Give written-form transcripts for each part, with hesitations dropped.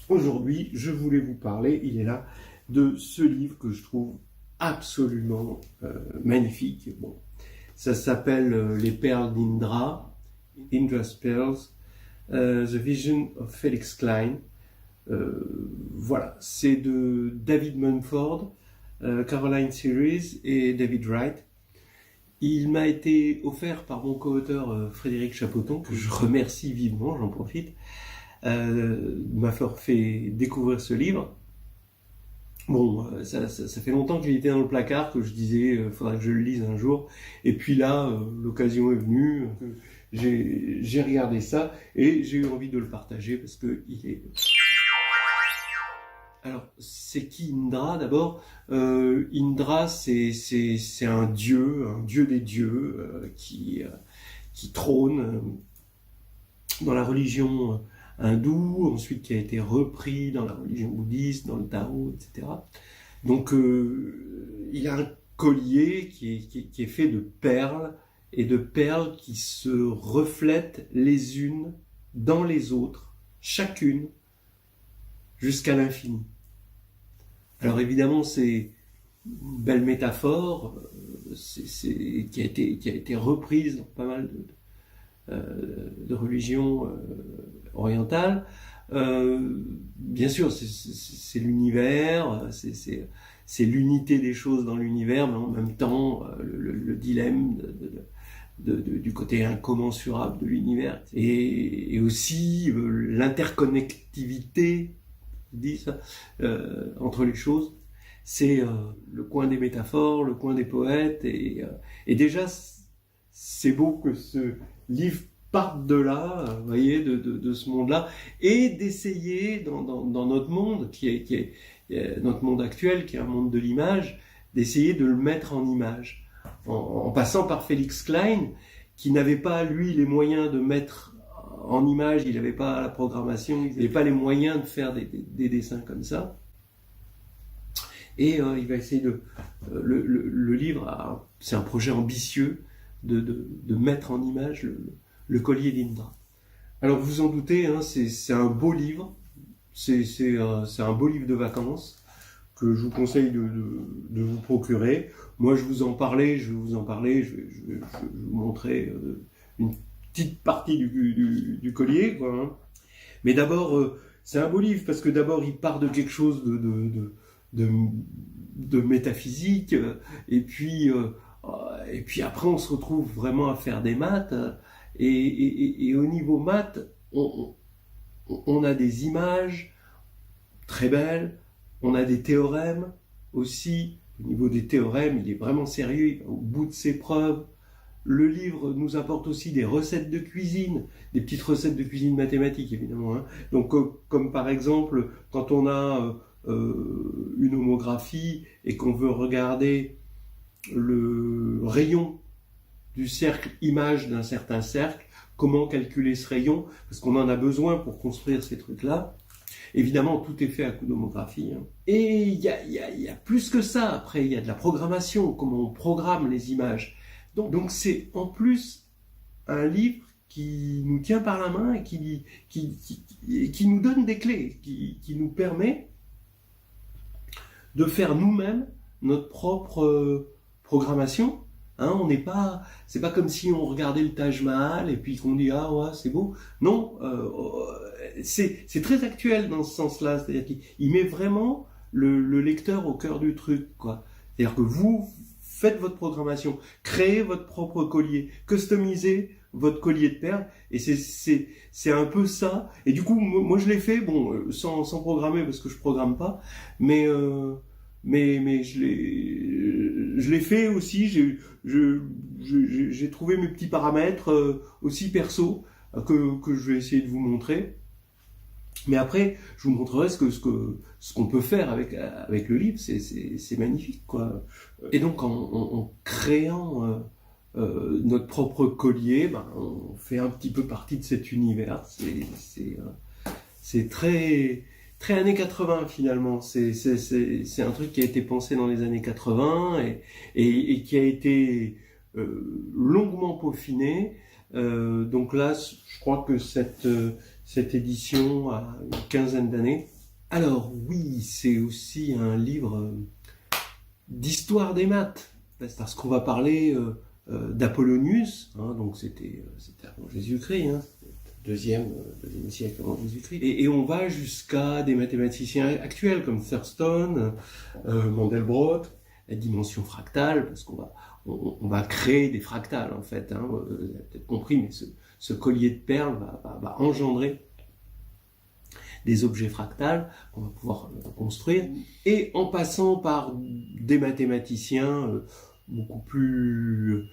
Aujourd'hui, je voulais vous parler, il est là, de ce livre que je trouve absolument magnifique. Bon, ça s'appelle Les Perles d'Indra, Indra's Pearls, The Vision of Felix Klein. Voilà, c'est de David Mumford, Caroline Series et David Wright. Il m'a été offert par mon co-auteur Frédéric Chapoton, que je remercie vivement, j'en profite, m'a fait découvrir ce livre. Bon, ça fait longtemps qu'il était dans le placard, que je disais, faudrait que je le lise un jour. Et puis là, l'occasion est venue, j'ai regardé ça et j'ai eu envie de le partager parce que il est... Alors, c'est qui Indra d'abord? Indra, c'est un dieu des dieux qui trône dans la religion hindoue, ensuite qui a été repris dans la religion bouddhiste, dans le Tao, etc. Donc, il a un collier qui est fait de perles, et de perles qui se reflètent les unes dans les autres, chacune, jusqu'à l'infini. Alors évidemment, c'est une belle métaphore qui a été reprise dans pas mal de religions orientales. Bien sûr, c'est l'univers, c'est l'unité des choses dans l'univers, mais en même temps, le dilemme du côté incommensurable de l'univers. Et aussi l'interconnectivité, dit ça, entre les choses. C'est le coin des métaphores, le coin des poètes, et déjà c'est beau que ce livre parte de là, vous voyez, de ce monde-là, et d'essayer dans notre monde, qui est notre monde actuel, qui est un monde de l'image, d'essayer de le mettre en image, en passant par Felix Klein, qui n'avait pas, lui, les moyens de mettre en image, il n'avait pas la programmation, il n'avait pas les moyens de faire des dessins comme ça. Et il va essayer le livre, c'est un projet ambitieux de mettre en image le collier d'Indra. Alors vous en doutez, hein, c'est un beau livre, c'est un beau livre de vacances que je vous conseille de vous procurer. Moi je vais vous parler, je vais vous montrer une petite partie du collier, quoi, hein. Mais d'abord, c'est un beau livre parce que d'abord il part de quelque chose de métaphysique, et puis après on se retrouve vraiment à faire des maths, et au niveau maths, on a des images très belles, on a des théorèmes aussi. Au niveau des théorèmes, il est vraiment sérieux, il va au bout de ses preuves. Le livre nous apporte aussi des recettes de cuisine, des petites recettes de cuisine mathématiques évidemment, hein. Donc comme par exemple quand on a une homographie et qu'on veut regarder le rayon du cercle image d'un certain cercle, comment calculer ce rayon, parce qu'on en a besoin pour construire ces trucs-là. Évidemment, tout est fait à coup d'homographie, hein. Et il y a plus que ça. Après, il y a de la programmation, comment on programme les images. Donc c'est en plus un livre qui nous tient par la main et qui nous donne des clés, qui nous permet de faire nous-mêmes notre propre programmation. Hein, c'est pas comme si on regardait le Taj Mahal et puis qu'on dit ah ouais c'est beau. Non, c'est très actuel dans ce sens-là. C'est-à-dire qu'il met vraiment le lecteur au cœur du truc, quoi. C'est-à-dire que vous faites votre programmation, créez votre propre collier, customisez votre collier de perles, et c'est un peu ça. Et du coup, moi je l'ai fait, bon, sans programmer parce que je programme pas, mais je l'ai fait aussi. J'ai trouvé mes petits paramètres aussi perso que je vais essayer de vous montrer. Mais après, je vous montrerai ce qu'on peut faire avec le livre. C'est magnifique, quoi. Et donc, en créant notre propre collier, on fait un petit peu partie de cet univers. C'est très très années 80 finalement. C'est un truc qui a été pensé dans les années 80 et qui a été longuement peaufiné. Donc là, je crois que cette édition a une quinzaine d'années. Alors oui, c'est aussi un livre d'histoire des maths, parce qu'on va parler d'Apollonius, hein, donc c'était avant Jésus-Christ, hein, deuxième siècle avant Jésus-Christ, et on va jusqu'à des mathématiciens actuels comme Thurston, Mandelbrot, la dimension fractale, parce on va créer des fractales en fait, hein, vous avez peut-être compris, mais ce collier de perles va engendrer des objets fractals qu'on va pouvoir construire, et en passant par des mathématiciens beaucoup plus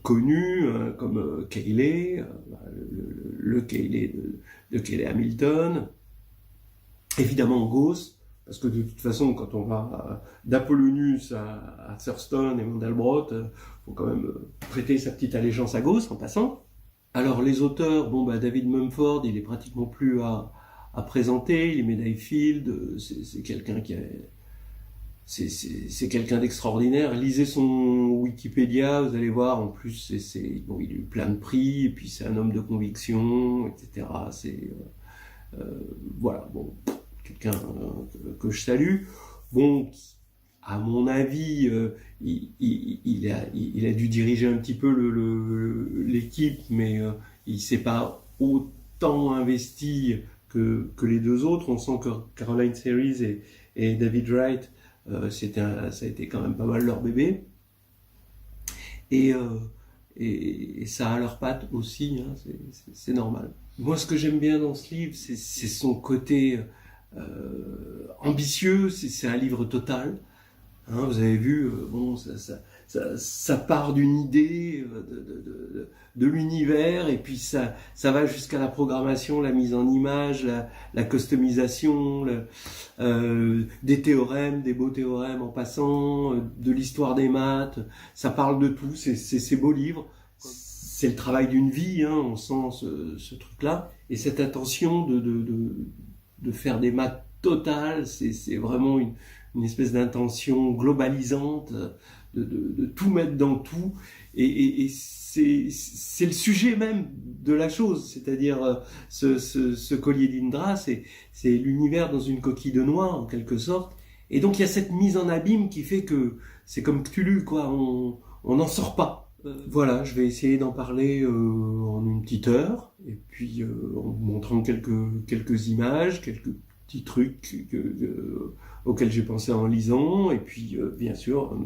connus, comme Cayley, le Cayley de Cayley-Hamilton, évidemment Gauss, parce que de toute façon, quand on va d'Apollonius à Thurston et Mandelbrot, faut quand même prêter sa petite allégeance à Gauss en passant. Alors les auteurs, David Mumford, il est pratiquement plus à présenter, il est médaille Field, c'est quelqu'un c'est quelqu'un d'extraordinaire. Lisez son Wikipédia, vous allez voir, en plus, il a eu plein de prix, et puis c'est un homme de conviction, etc. Voilà, quelqu'un que je salue. À mon avis, il a dû diriger un petit peu l'équipe, mais il s'est pas autant investi que les deux autres. On sent que Caroline Series et David Wright, ça a été quand même pas mal leur bébé. Et ça a leurs pattes aussi, hein, c'est normal. Moi, ce que j'aime bien dans ce livre, c'est son côté ambitieux. C'est un livre total. Hein, vous avez vu, ça part d'une idée de l'univers, et puis ça va jusqu'à la programmation, la mise en image, la customisation, des théorèmes, des beaux théorèmes en passant, de l'histoire des maths. Ça parle de tout, c'est beau livre. C'est le travail d'une vie, hein, on sent ce truc-là. Et cette intention de faire des maths totales, c'est vraiment une espèce d'intention globalisante, de tout mettre dans tout, et c'est le sujet même de la chose, c'est-à-dire ce collier d'Indra, c'est l'univers dans une coquille de noix en quelque sorte, et donc il y a cette mise en abîme qui fait que c'est comme Cthulhu, quoi, on n'en sort pas. Voilà, je vais essayer d'en parler en une petite heure, et puis en vous montrant quelques images, quelques petits trucs auxquels j'ai pensé en lisant, et puis bien sûr,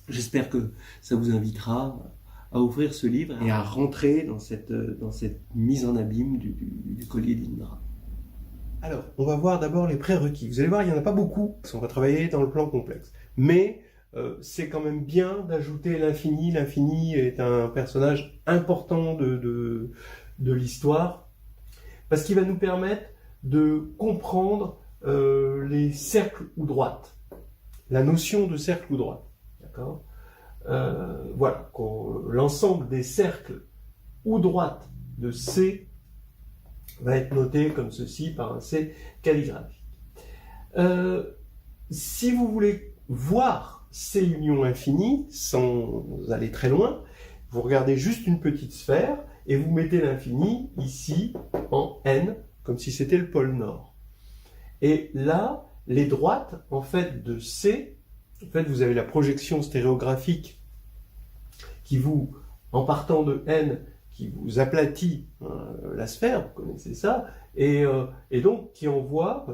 j'espère que ça vous invitera à ouvrir ce livre et à rentrer dans cette mise en abîme du collier d'Indra. Alors, on va voir d'abord les prérequis. Vous allez voir, il n'y en a pas beaucoup, parce qu'on va travailler dans le plan complexe. Mais c'est quand même bien d'ajouter l'infini. L'infini est un personnage important de l'histoire, parce qu'il va nous permettre de comprendre les cercles ou droites, la notion de cercle ou droite, d'accord. Voilà, l'ensemble des cercles ou droites de C va être noté comme ceci par un C calligraphique. Si vous voulez voir C union infinie sans aller très loin, vous regardez juste une petite sphère et vous mettez l'infini ici en N, comme si c'était le pôle Nord. Et là, les droites, en fait, de C, en fait, vous avez la projection stéréographique qui vous, en partant de N, qui vous aplatit la sphère, vous connaissez ça, et donc qui envoie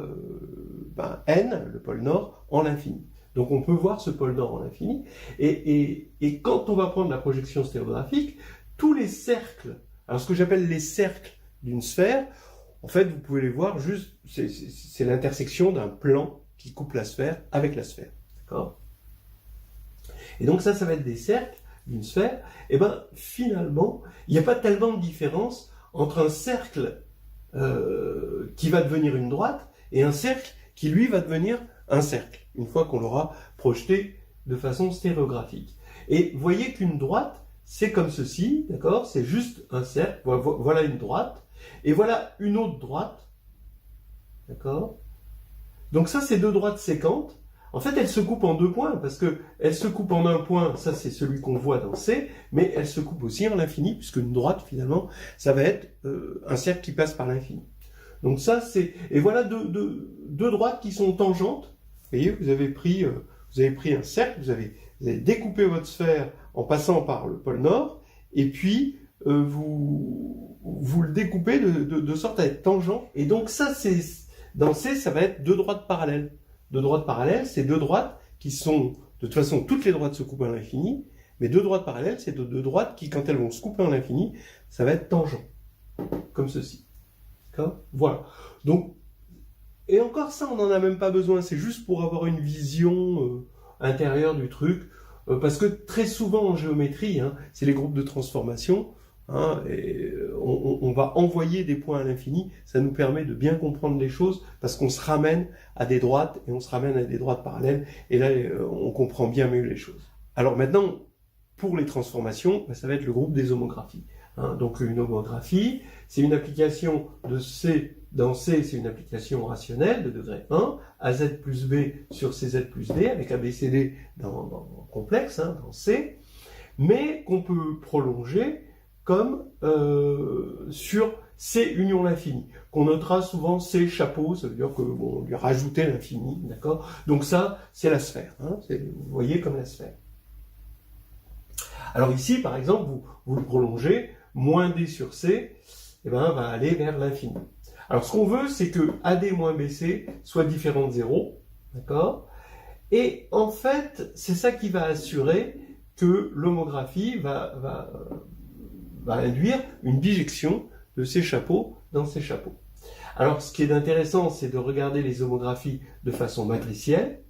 N, le pôle Nord, en l'infini. Donc on peut voir ce pôle Nord en l'infini, et quand on va prendre la projection stéréographique, tous les cercles, alors ce que j'appelle les cercles d'une sphère, en fait, vous pouvez les voir juste, c'est l'intersection d'un plan qui coupe la sphère avec la sphère. D'accord ? Et donc ça va être des cercles d'une sphère. Et bien, finalement, il n'y a pas tellement de différence entre un cercle qui va devenir une droite et un cercle qui, lui, va devenir un cercle, une fois qu'on l'aura projeté de façon stéréographique. Et voyez qu'une droite, c'est comme ceci, d'accord ? C'est juste un cercle, voilà une droite. Et voilà une autre droite, d'accord ? Donc ça, c'est deux droites séquentes. En fait, elles se coupent en deux points, parce qu'elles se coupent en un point, ça c'est celui qu'on voit dans C, mais elles se coupent aussi en l'infini, puisque une droite, finalement, ça va être un cercle qui passe par l'infini. Donc ça, c'est... Et voilà deux droites qui sont tangentes. Vous voyez, vous avez pris un cercle, vous avez découpé votre sphère en passant par le pôle nord, et puis vous le découpez de sorte à être tangent. Et donc ça, dans C, ça va être deux droites parallèles. Deux droites parallèles, c'est deux droites qui sont... De toute façon, toutes les droites se coupent à l'infini, mais deux droites parallèles, c'est deux droites qui, quand elles vont se couper à l'infini, ça va être tangent. Comme ceci. D'accord ? Voilà. Donc, et encore ça, on n'en a même pas besoin. C'est juste pour avoir une vision intérieure du truc. Parce que très souvent en géométrie, hein, c'est les groupes de transformation. Hein, et on va envoyer des points à l'infini. Ça nous permet de bien comprendre les choses parce qu'on se ramène à des droites et on se ramène à des droites parallèles. Et là, on comprend bien mieux les choses. Alors maintenant, pour les transformations, ça va être le groupe des homographies. Hein, donc une homographie, c'est une application de C. Dans C, c'est une application rationnelle de degré 1, AZ plus B sur CZ plus D, avec ABCD dans complexe, hein, dans C, mais qu'on peut prolonger comme sur C union l'infini, qu'on notera souvent C chapeau, ça veut dire que bon, on lui a rajouté l'infini, d'accord ? Donc ça, c'est la sphère, hein, vous voyez comme la sphère. Alors ici, par exemple, vous le prolongez, moins D sur C, eh ben, va aller vers l'infini. Alors, ce qu'on veut, c'est que AD moins BC soit différent de 0, d'accord ? Et en fait, c'est ça qui va assurer que l'homographie va induire une bijection de ces chapeaux dans ces chapeaux. Alors, ce qui est intéressant, c'est de regarder les homographies de façon matricielle,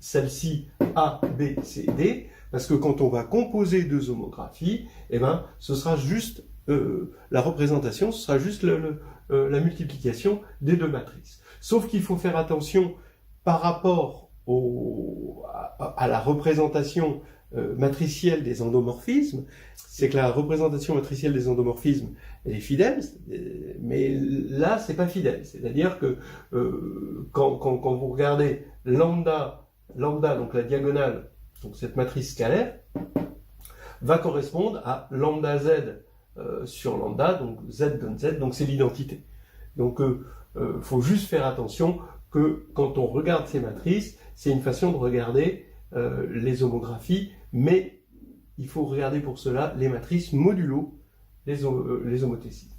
celle-ci A, B, C, D, parce que quand on va composer deux homographies, eh ben, ce sera juste la représentation, ce sera juste la multiplication des deux matrices. Sauf qu'il faut faire attention par rapport à la représentation matricielle des endomorphismes, c'est que la représentation matricielle des endomorphismes elle est fidèle, mais là c'est pas fidèle. C'est-à-dire que quand vous regardez lambda, donc la diagonale, donc cette matrice scalaire, va correspondre à lambda z sur lambda, donc z donne z, donc c'est l'identité. Donc faut juste faire attention que quand on regarde ces matrices, c'est une façon de regarder les homographies, mais il faut regarder pour cela les matrices modulo les homothéties.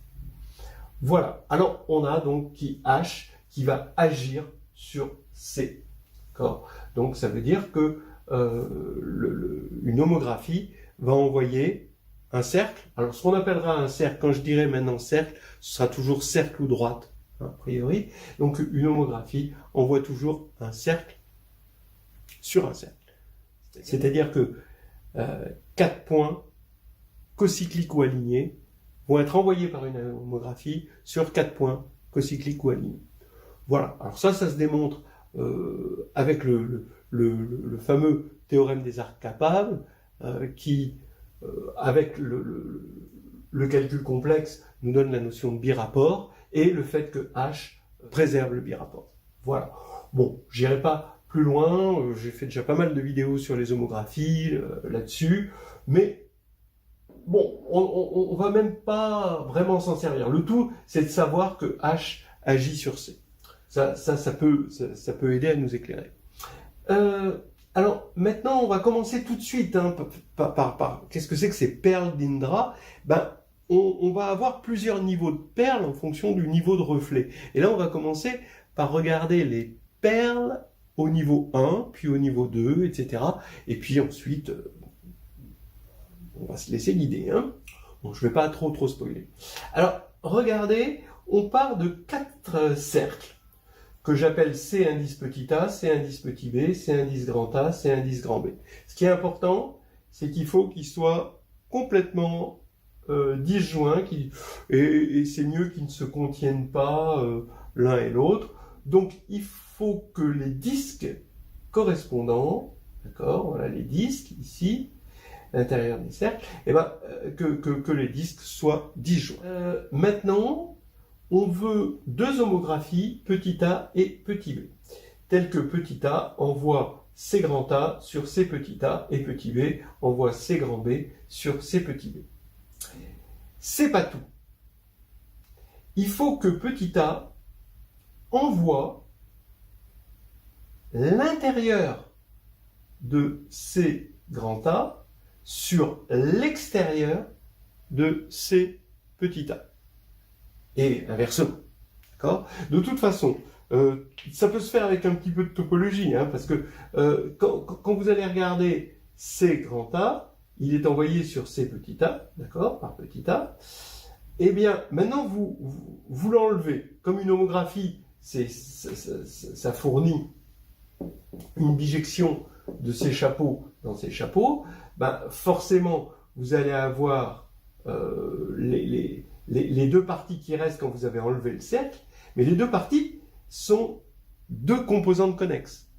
Voilà, alors on a donc H qui va agir sur C. D'accord ? Donc ça veut dire que une homographie va envoyer un cercle. Alors, ce qu'on appellera un cercle, quand je dirai maintenant cercle, ce sera toujours cercle ou droite, hein, a priori. Donc, une homographie envoie toujours un cercle sur un cercle. C'est-à-dire que 4 points cocycliques ou alignés vont être envoyés par une homographie sur 4 points cocycliques ou alignés. Voilà. Alors ça se démontre avec le fameux théorème des arcs capables qui avec le calcul complexe, nous donne la notion de birapport et le fait que H préserve le birapport. Voilà. Bon, j'irai pas plus loin, j'ai fait déjà pas mal de vidéos sur les homographies là-dessus, mais bon, on va même pas vraiment s'en servir. Le tout, c'est de savoir que H agit sur C. Ça peut aider à nous éclairer. Alors, maintenant, on va commencer tout de suite par qu'est-ce que c'est que ces perles d'Indra ? Ben, on va avoir plusieurs niveaux de perles en fonction du niveau de reflet. Et là, on va commencer par regarder les perles au niveau 1, puis au niveau 2, etc. Et puis ensuite, on va se laisser guider. Hein. Bon, je ne vais pas trop spoiler. Alors, regardez, on part de 4 cercles que j'appelle C indice petit a, C indice petit b, C indice grand A, C indice grand B. Ce qui est important, c'est qu'il faut qu'ils soient complètement disjoints, et c'est mieux qu'ils ne se contiennent pas l'un et l'autre. Donc il faut que les disques correspondants, d'accord, voilà les disques ici, à l'intérieur des cercles, et ben, que les disques soient disjoints. Maintenant, on veut 2 homographies, petit a et petit b, telles que petit a envoie C grand A sur C petit a et petit b envoie C grand B sur C petit b. C'est pas tout. Il faut que petit a envoie l'intérieur de C grand A sur l'extérieur de C petit a. Et inversement. D'accord ? De toute façon, ça peut se faire avec un petit peu de topologie, hein, parce que quand vous allez regarder C grand A, il est envoyé sur C petit a, d'accord, par petit a. Eh bien, maintenant, vous l'enlevez. Comme une homographie, ça fournit une bijection de ces chapeaux dans ces chapeaux, ben, forcément, vous allez avoir les deux parties qui restent quand vous avez enlevé le cercle, mais les deux parties sont deux composantes connexes.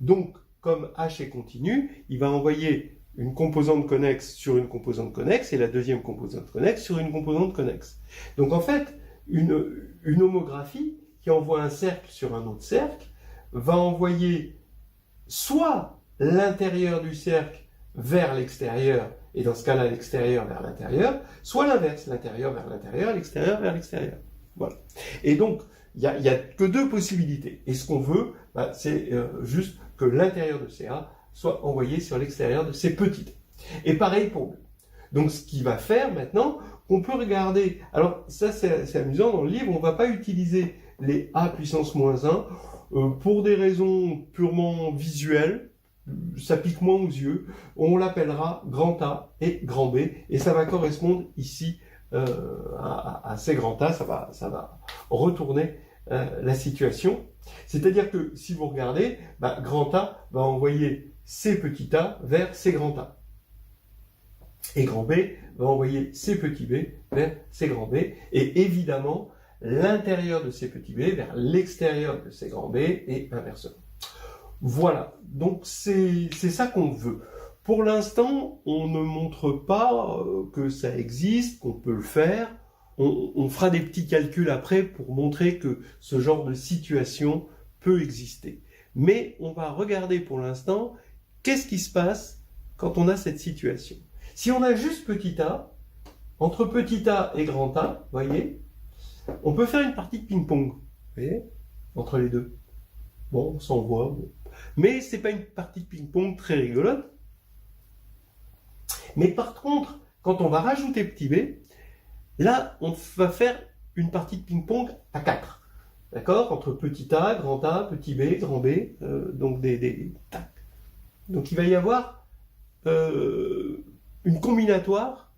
Donc, comme H est continu, il va envoyer une composante connexe sur une composante connexe et la deuxième composante connexe sur une composante connexe. Donc, en fait, une homographie qui envoie un cercle sur un autre cercle va envoyer soit l'intérieur du cercle vers l'extérieur, et dans ce cas-là, l'extérieur vers l'intérieur, soit l'inverse, l'intérieur vers l'intérieur, l'extérieur vers l'extérieur. Voilà. Et donc, il n'y a que deux possibilités. Et ce qu'on veut, bah, c'est juste que l'intérieur de CA soit envoyé sur l'extérieur de C petit. Et pareil pour B. Donc, ce qui va faire maintenant, on peut regarder. Alors, ça, c'est amusant, dans le livre, on ne va pas utiliser les A puissance moins 1 pour des raisons purement visuelles. Ça pique moins aux yeux. On l'appellera grand A et grand B. Et ça va correspondre ici à C grand A. Ça va retourner la situation. C'est-à-dire que si vous regardez, bah, grand A va envoyer C petit a vers C grand A. Et grand B va envoyer C petit b vers C grand B. Et évidemment, l'intérieur de C petit b vers l'extérieur de C grand B et inversement. Voilà, donc c'est ça qu'on veut. Pour l'instant, on ne montre pas que ça existe, qu'on peut le faire. On fera des petits calculs après pour montrer que ce genre de situation peut exister. Mais on va regarder pour l'instant qu'est-ce qui se passe quand on a cette situation. Si on a juste petit a, entre petit a et grand A, vous voyez, on peut faire une partie de ping-pong, vous voyez, entre les deux. Bon, on s'en voit, bon. Mais c'est pas une partie de ping-pong très rigolote. Mais par contre, quand on va rajouter petit b, là, on va faire une partie de ping-pong à 4. D'accord ? Entre petit a, grand A, petit b, grand B, donc tac. Donc il va y avoir une combinatoire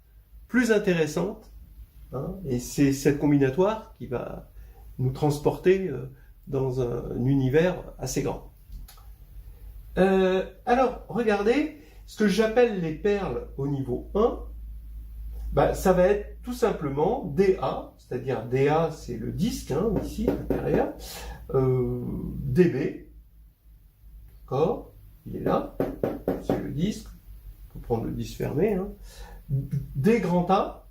plus intéressante, hein, et c'est cette combinatoire qui va nous transporter dans un univers assez grand. Alors, regardez, ce que j'appelle les perles au niveau 1, bah, ça va être tout simplement DA, c'est-à-dire DA c'est le disque, hein, ici, à l'intérieur, DB, d'accord, il est là, c'est le disque, on peut prendre le disque fermé, hein, D grand A,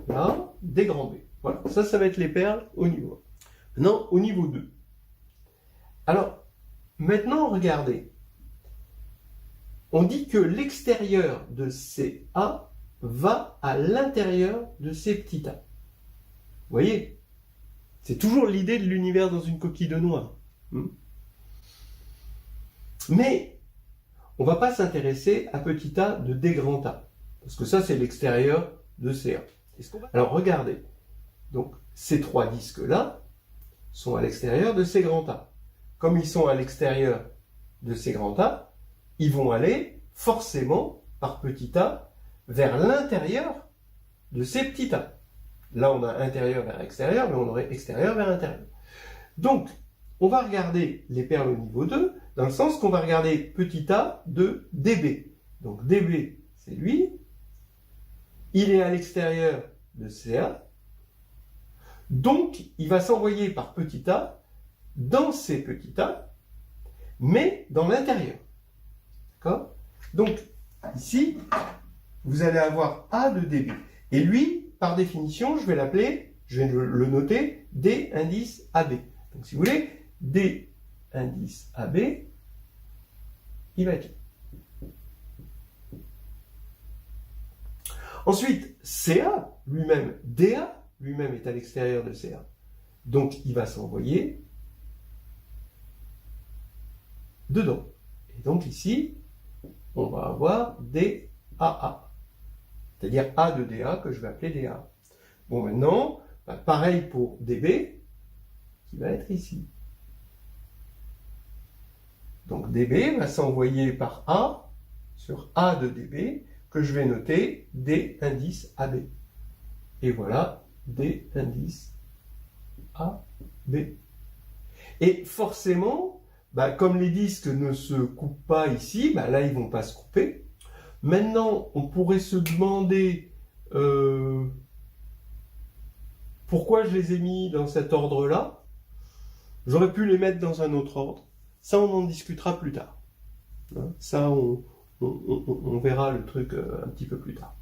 là, D grand B. Voilà, ça va être les perles au niveau 1. Maintenant, au niveau 2. Alors, maintenant, regardez. On dit que l'extérieur de CA va à l'intérieur de C petit a. Vous voyez ? C'est toujours l'idée de l'univers dans une coquille de noix. Mais on ne va pas s'intéresser à petit a de D grand A. Parce que ça, c'est l'extérieur de CA. Alors, regardez. Donc, ces trois disques-là sont à l'extérieur de C grand A. Comme ils sont à l'extérieur de C grand A, ils vont aller forcément par petit a vers l'intérieur de C petit a. Là, on a intérieur vers extérieur, mais on aurait extérieur vers intérieur. Donc, on va regarder les perles au niveau 2, dans le sens qu'on va regarder petit a de DB. Donc, DB, c'est lui. Il est à l'extérieur de CA. Donc, il va s'envoyer par petit a dans C petit a, mais dans l'intérieur. D'accord ? Donc, ici, vous allez avoir A de DB. Et lui, par définition, je vais l'appeler, je vais le noter, D indice AB. Donc, si vous voulez, D indice AB, il va être là. Ensuite, CA lui-même, DA lui-même est à l'extérieur de CA. Donc, il va s'envoyer dedans. Et donc, ici, on va avoir DAA. C'est-à-dire A de DA que je vais appeler DA. Bon, maintenant, pareil pour DB, qui va être ici. Donc, DB va s'envoyer par A sur A de DB, que je vais noter D indice AB. Et voilà, D indice AB. Et forcément, comme les disques ne se coupent pas ici, là, ils ne vont pas se couper. Maintenant, on pourrait se demander pourquoi je les ai mis dans cet ordre-là. J'aurais pu les mettre dans un autre ordre. Ça, on en discutera plus tard. Ça, on verra le truc un petit peu plus tard.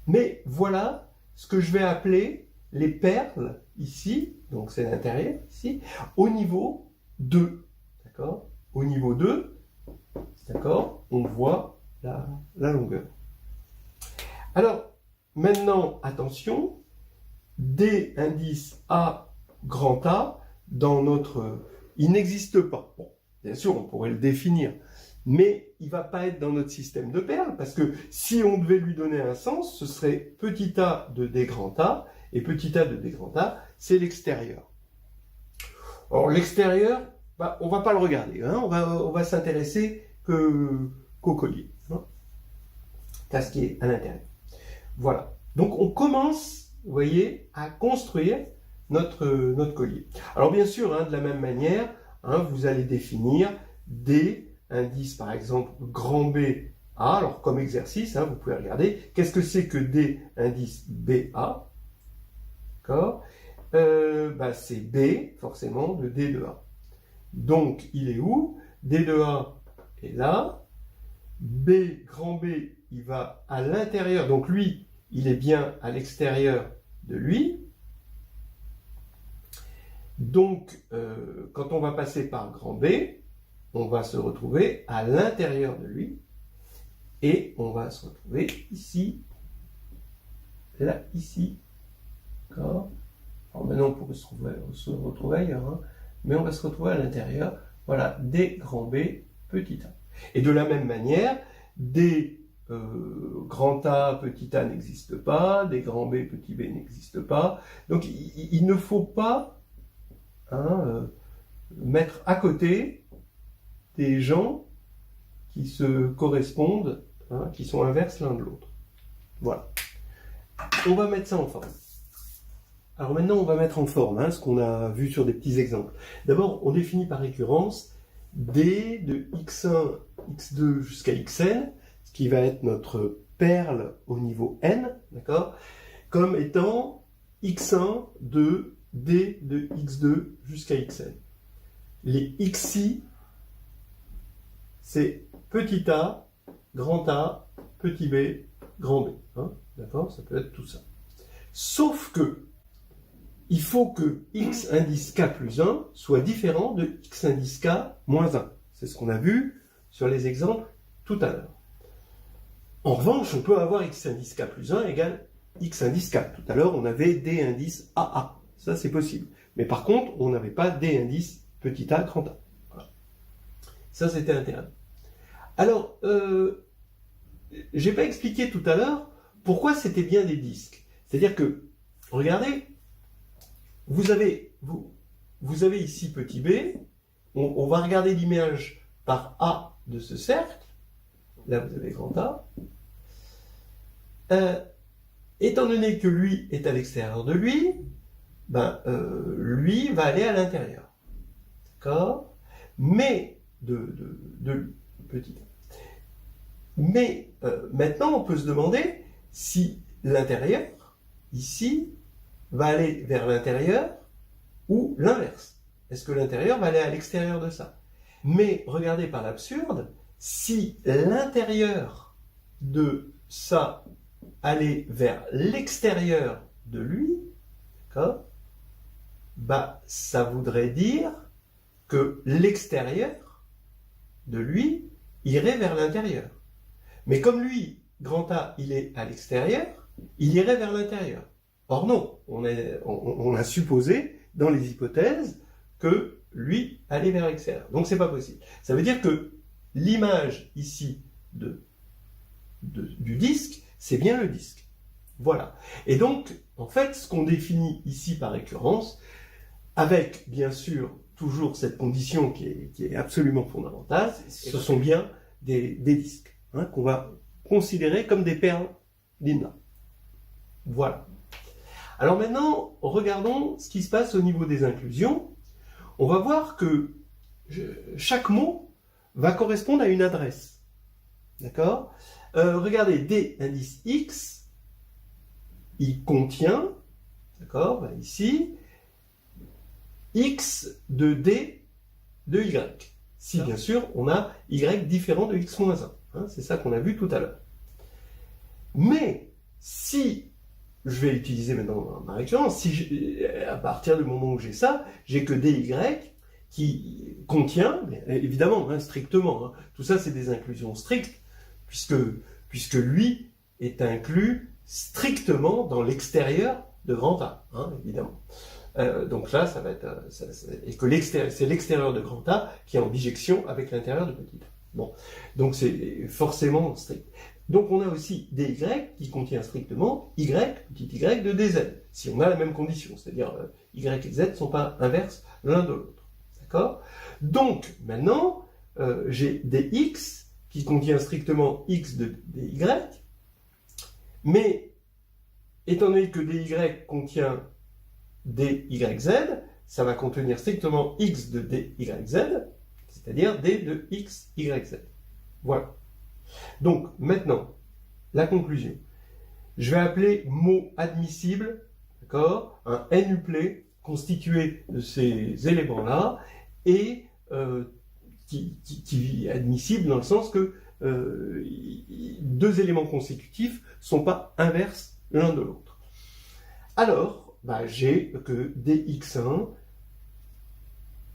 Mais voilà ce que je vais appeler les perles ici, donc c'est l'intérieur ici, au niveau 2. D'accord ? Au niveau 2, d'accord, on voit la longueur. Alors, maintenant, attention, D indice A grand A, dans notre... il n'existe pas. Bon, bien sûr, on pourrait le définir, mais il ne va pas être dans notre système de perles, parce que si on devait lui donner un sens, ce serait petit a de D grand A, et petit a de D grand A, c'est l'extérieur. Alors, l'extérieur, on ne va pas le regarder, on va s'intéresser qu'au collier, à ce qui est à l'intérieur. Voilà. Donc, on commence, vous voyez, à construire notre collier. Alors, bien sûr, de la même manière, vous allez définir D indice, par exemple, grand B A. Alors, comme exercice, vous pouvez regarder, qu'est-ce que c'est que D indice BA? D'accord, c'est B, forcément, de D de A. Donc, il est où? D de A est là. B, grand B, il va à l'intérieur. Donc, lui, il est bien à l'extérieur de lui. Donc, quand on va passer par grand B, on va se retrouver à l'intérieur de lui. Et on va se retrouver ici, là, ici. D'accord. Alors maintenant, on pourrait se retrouver ailleurs, mais on va se retrouver à l'intérieur. Voilà, D grand B, petit a. Et de la même manière, D grand A, petit a n'existe pas, D grand B, petit b n'existe pas. Donc, il ne faut pas mettre à côté des gens qui se correspondent, qui sont inverses l'un de l'autre. Voilà. On va mettre ça en forme. Alors maintenant, on va mettre en forme ce qu'on a vu sur des petits exemples. D'abord, on définit par récurrence D de x1, x2 jusqu'à xn, ce qui va être notre perle au niveau n, d'accord, comme étant x1 de D de x2 jusqu'à xn. Les xi, c'est petit a, grand A, petit b, grand b. D'accord, ça peut être tout ça. Sauf que il faut que x indice k plus 1 soit différent de x indice k moins 1. C'est ce qu'on a vu sur les exemples tout à l'heure. En revanche, on peut avoir x indice k plus 1 égale x indice k. Tout à l'heure, on avait d indice AA. Ça, c'est possible. Mais par contre, on n'avait pas d indice petit a grand A. Voilà. Ça, c'était intéressant. Alors, je n'ai pas expliqué tout à l'heure pourquoi c'était bien des disques. C'est-à-dire que, regardez, vous avez ici petit b, on va regarder l'image par A de ce cercle, là vous avez grand A, étant donné que lui est à l'extérieur de lui, lui va aller à l'intérieur, d'accord, mais de petit a. Mais maintenant on peut se demander si l'intérieur, ici, va aller vers l'intérieur ou l'inverse. Est-ce que l'intérieur va aller à l'extérieur de ça? Mais regardez par l'absurde, si l'intérieur de ça allait vers l'extérieur de lui, d'accord, ça voudrait dire que l'extérieur de lui irait vers l'intérieur. Mais comme lui, grand A, il est à l'extérieur, il irait vers l'intérieur. Or non, on a supposé dans les hypothèses que lui allait vers l'extérieur. Donc c'est pas possible. Ça veut dire que l'image ici du disque, c'est bien le disque. Voilà. Et donc, en fait, ce qu'on définit ici par récurrence, avec bien sûr toujours cette condition qui est absolument fondamentale, ce sont bien des disques, hein, qu'on va considérer comme des perles d'Inna. Voilà. Alors maintenant, regardons ce qui se passe au niveau des inclusions. On va voir que chaque mot va correspondre à une adresse. D'accord ? Regardez, D indice X, il contient, d'accord, ici, X de D de Y. Si bien sûr, on a Y différent de X-1. Hein, c'est ça qu'on a vu tout à l'heure. Mais si je vais utiliser maintenant ma récurrence, si à partir du moment où j'ai ça, j'ai que DY qui contient, évidemment, hein, strictement, hein, tout ça c'est des inclusions strictes, puisque lui est inclus strictement dans l'extérieur de grand A, hein, évidemment. Donc là, ça va être, et que c'est l'extérieur de grand A qui est en bijection avec l'intérieur de petit a. Bon, donc c'est forcément strict. Donc on a aussi dy qui contient strictement y, petit y de dz, si on a la même condition, c'est-à-dire y et z ne sont pas inverses l'un de l'autre. D'accord ? Donc maintenant, j'ai dx qui contient strictement x de dy, mais étant donné que dy contient dyz, ça va contenir strictement x de dyz, c'est-à-dire d de x, yz. Voilà. Donc, maintenant, la conclusion. Je vais appeler mot admissible, d'accord, un n-uplet constitué de ces éléments-là, et qui est admissible dans le sens que deux éléments consécutifs ne sont pas inverses l'un de l'autre. Alors, j'ai que dx1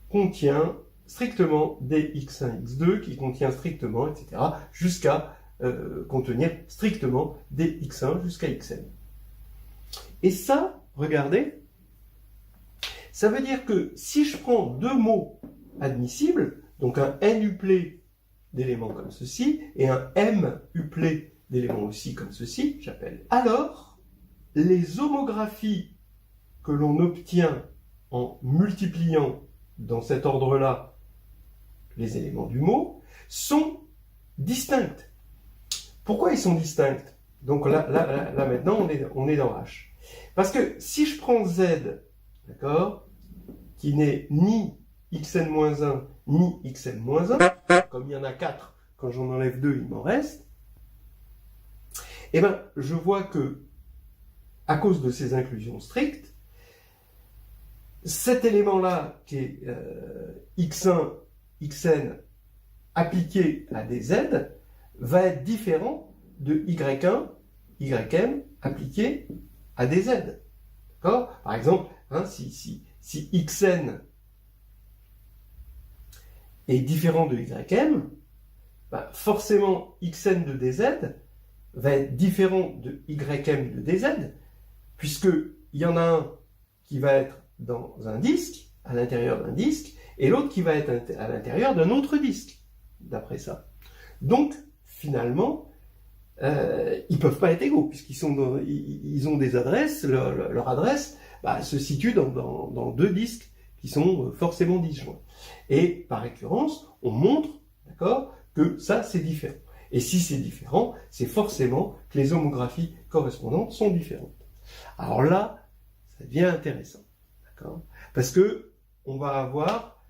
contient strictement dx1, x2, qui contient strictement, etc., jusqu'à contenir strictement dx1 jusqu'à xn. Et ça, regardez, ça veut dire que si je prends deux mots admissibles, donc un n-uplet d'éléments comme ceci, et un m-uplet d'éléments aussi comme ceci, j'appelle, alors, les homographies que l'on obtient en multipliant dans cet ordre-là les éléments du mot sont distinctes. Pourquoi ils sont distincts ? Donc là maintenant, on est dans H. Parce que si je prends Z, d'accord, qui n'est ni xn-1 ni xn-1, comme il y en a 4, quand j'en enlève 2, il m'en reste, eh bien, je vois que, à cause de ces inclusions strictes, cet élément-là, qui est x1, xn, appliqué à des z, va être différent de y1, ym, appliqué à des z. D'accord ? Par exemple, hein, si xn est différent de ym, forcément xn de dz va être différent de ym de dz, puisqu'il y en a un qui va être dans un disque, à l'intérieur d'un disque, et l'autre qui va être à l'intérieur d'un autre disque, d'après ça. Donc, finalement, ils ne peuvent pas être égaux, puisqu'ils ils ont des adresses, leur adresse se situe dans deux disques qui sont forcément disjoints. Et par récurrence, on montre, d'accord, que ça, c'est différent. Et si c'est différent, c'est forcément que les homographies correspondantes sont différentes. Alors là, ça devient intéressant. Parce que on va avoir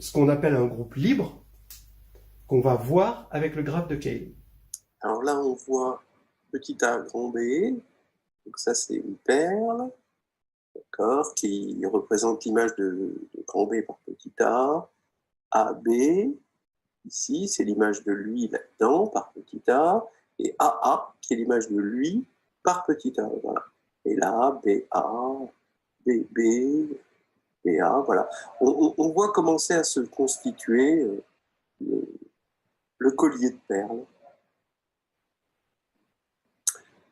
ce qu'on appelle un groupe libre qu'on va voir avec le graphe de Cayley. Alors là, on voit petit a grand B, donc ça c'est une perle, d'accord, qui représente l'image de grand B par petit a, AB, ici c'est l'image de lui là-dedans par petit a, et AA qui est l'image de lui par petit a, voilà. Et là, BA, BB, BA, voilà. On voit commencer à se constituer le collier de perles.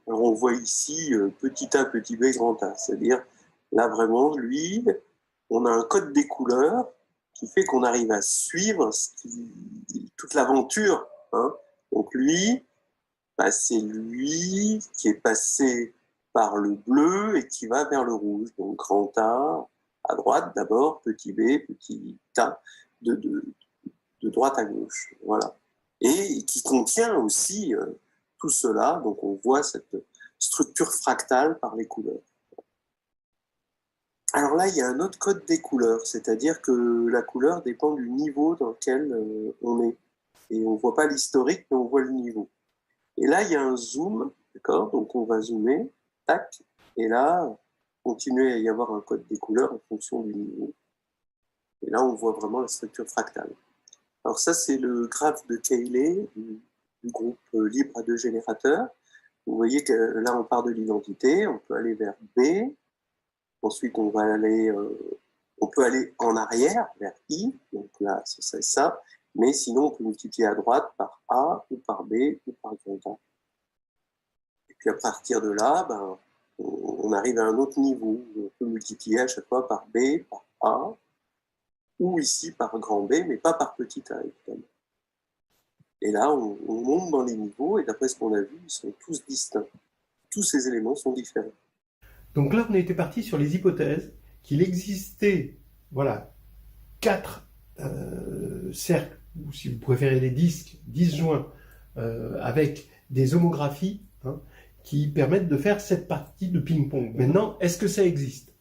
Alors on voit ici petit a, petit b, grand A. C'est-à-dire, là vraiment, lui, on a un code des couleurs qui fait qu'on arrive à suivre toute l'aventure. Hein. Donc lui, bah, c'est lui qui est passé par le bleu et qui va vers le rouge. Donc grand A à droite d'abord, petit b, petit a de droite à gauche. Voilà. Et qui contient aussi tout cela. Donc on voit cette structure fractale par les couleurs. Alors là, il y a un autre code des couleurs, c'est-à-dire que la couleur dépend du niveau dans lequel on est. Et on ne voit pas l'historique, mais on voit le niveau. Et là, il y a un zoom, d'accord? Donc on va zoomer, tac, et là, continuer à y avoir un code des couleurs en fonction du niveau. Et là, on voit vraiment la structure fractale. Alors ça, c'est le graphe de Cayley, du groupe libre à deux générateurs. Vous voyez que là, on part de l'identité, on peut aller vers B. Ensuite, on peut aller en arrière, vers I. Donc là, ce serait ça. Mais sinon, on peut multiplier à droite par A, ou par B, ou par grand A. Et puis à partir de là, ben, on arrive à un autre niveau. On peut multiplier à chaque fois par B, par A, ou ici par grand B, mais pas par petit a, évidemment. Et là, on monte dans les niveaux, et d'après ce qu'on a vu, ils sont tous distincts. Tous ces éléments sont différents. Donc là, on était parti sur les hypothèses qu'il existait, voilà, 4 cercles, ou si vous préférez des disques disjoints, avec des homographies, hein, qui permettent de faire cette partie de ping-pong. Maintenant, est-ce que ça existe?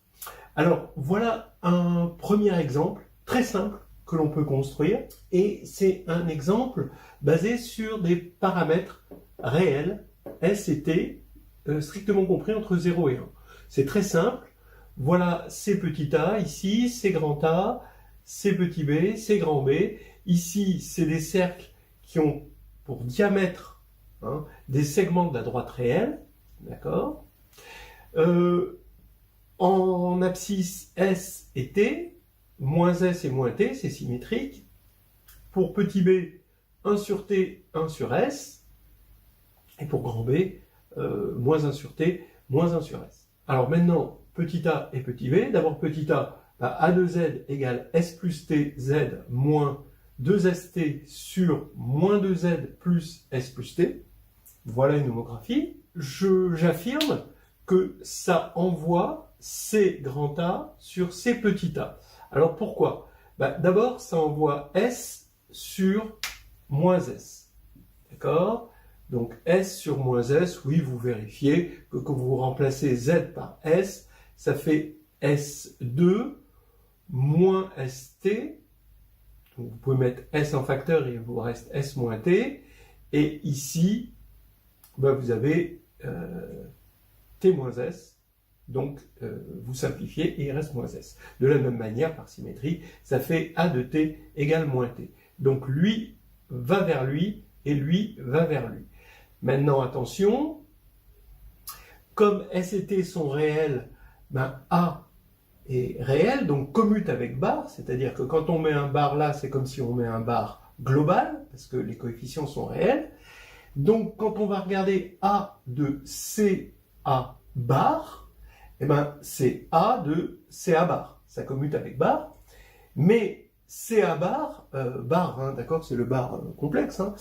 Alors, voilà un premier exemple très simple que l'on peut construire, et c'est un exemple basé sur des paramètres réels, S et T, strictement compris entre 0 et 1. C'est très simple, voilà c'est petit a ici, c'est grand A, c'est petit b, c'est grand B. Ici, c'est des cercles qui ont pour diamètre, hein, des segments de la droite réelle, d'accord? En abscisse S et T, moins S et moins T, c'est symétrique. Pour petit b, 1 sur T, 1 sur S. Et pour grand B, moins 1 sur T, moins 1 sur S. Alors maintenant, petit a et petit b. D'abord petit a, bah, A de Z égale S plus T Z moins 2ST sur moins 2Z plus S plus T. Voilà une homographie. J'affirme que ça envoie C grand A sur C petit a. Alors pourquoi? Bah, d'abord, ça envoie S sur moins S. D'accord? Donc S sur moins S, oui, vous vérifiez que quand vous remplacez Z par S, ça fait S2 moins ST. Donc vous pouvez mettre S en facteur et il vous reste S moins T. Et ici, ben vous avez T moins S. Donc vous simplifiez et il reste moins S. De la même manière, par symétrie, ça fait A de T égale moins T. Donc lui va vers lui et lui va vers lui. Maintenant, attention, comme S et T sont réels, ben A est réel, donc commute avec bar, c'est-à-dire que quand on met un bar là, c'est comme si on met un bar global, parce que les coefficients sont réels. Donc, quand on va regarder A de CA bar, eh ben, c'est A de CA bar. Ça commute avec bar, mais CA bar, bar, hein, d'accord, c'est le bar complexe, hein,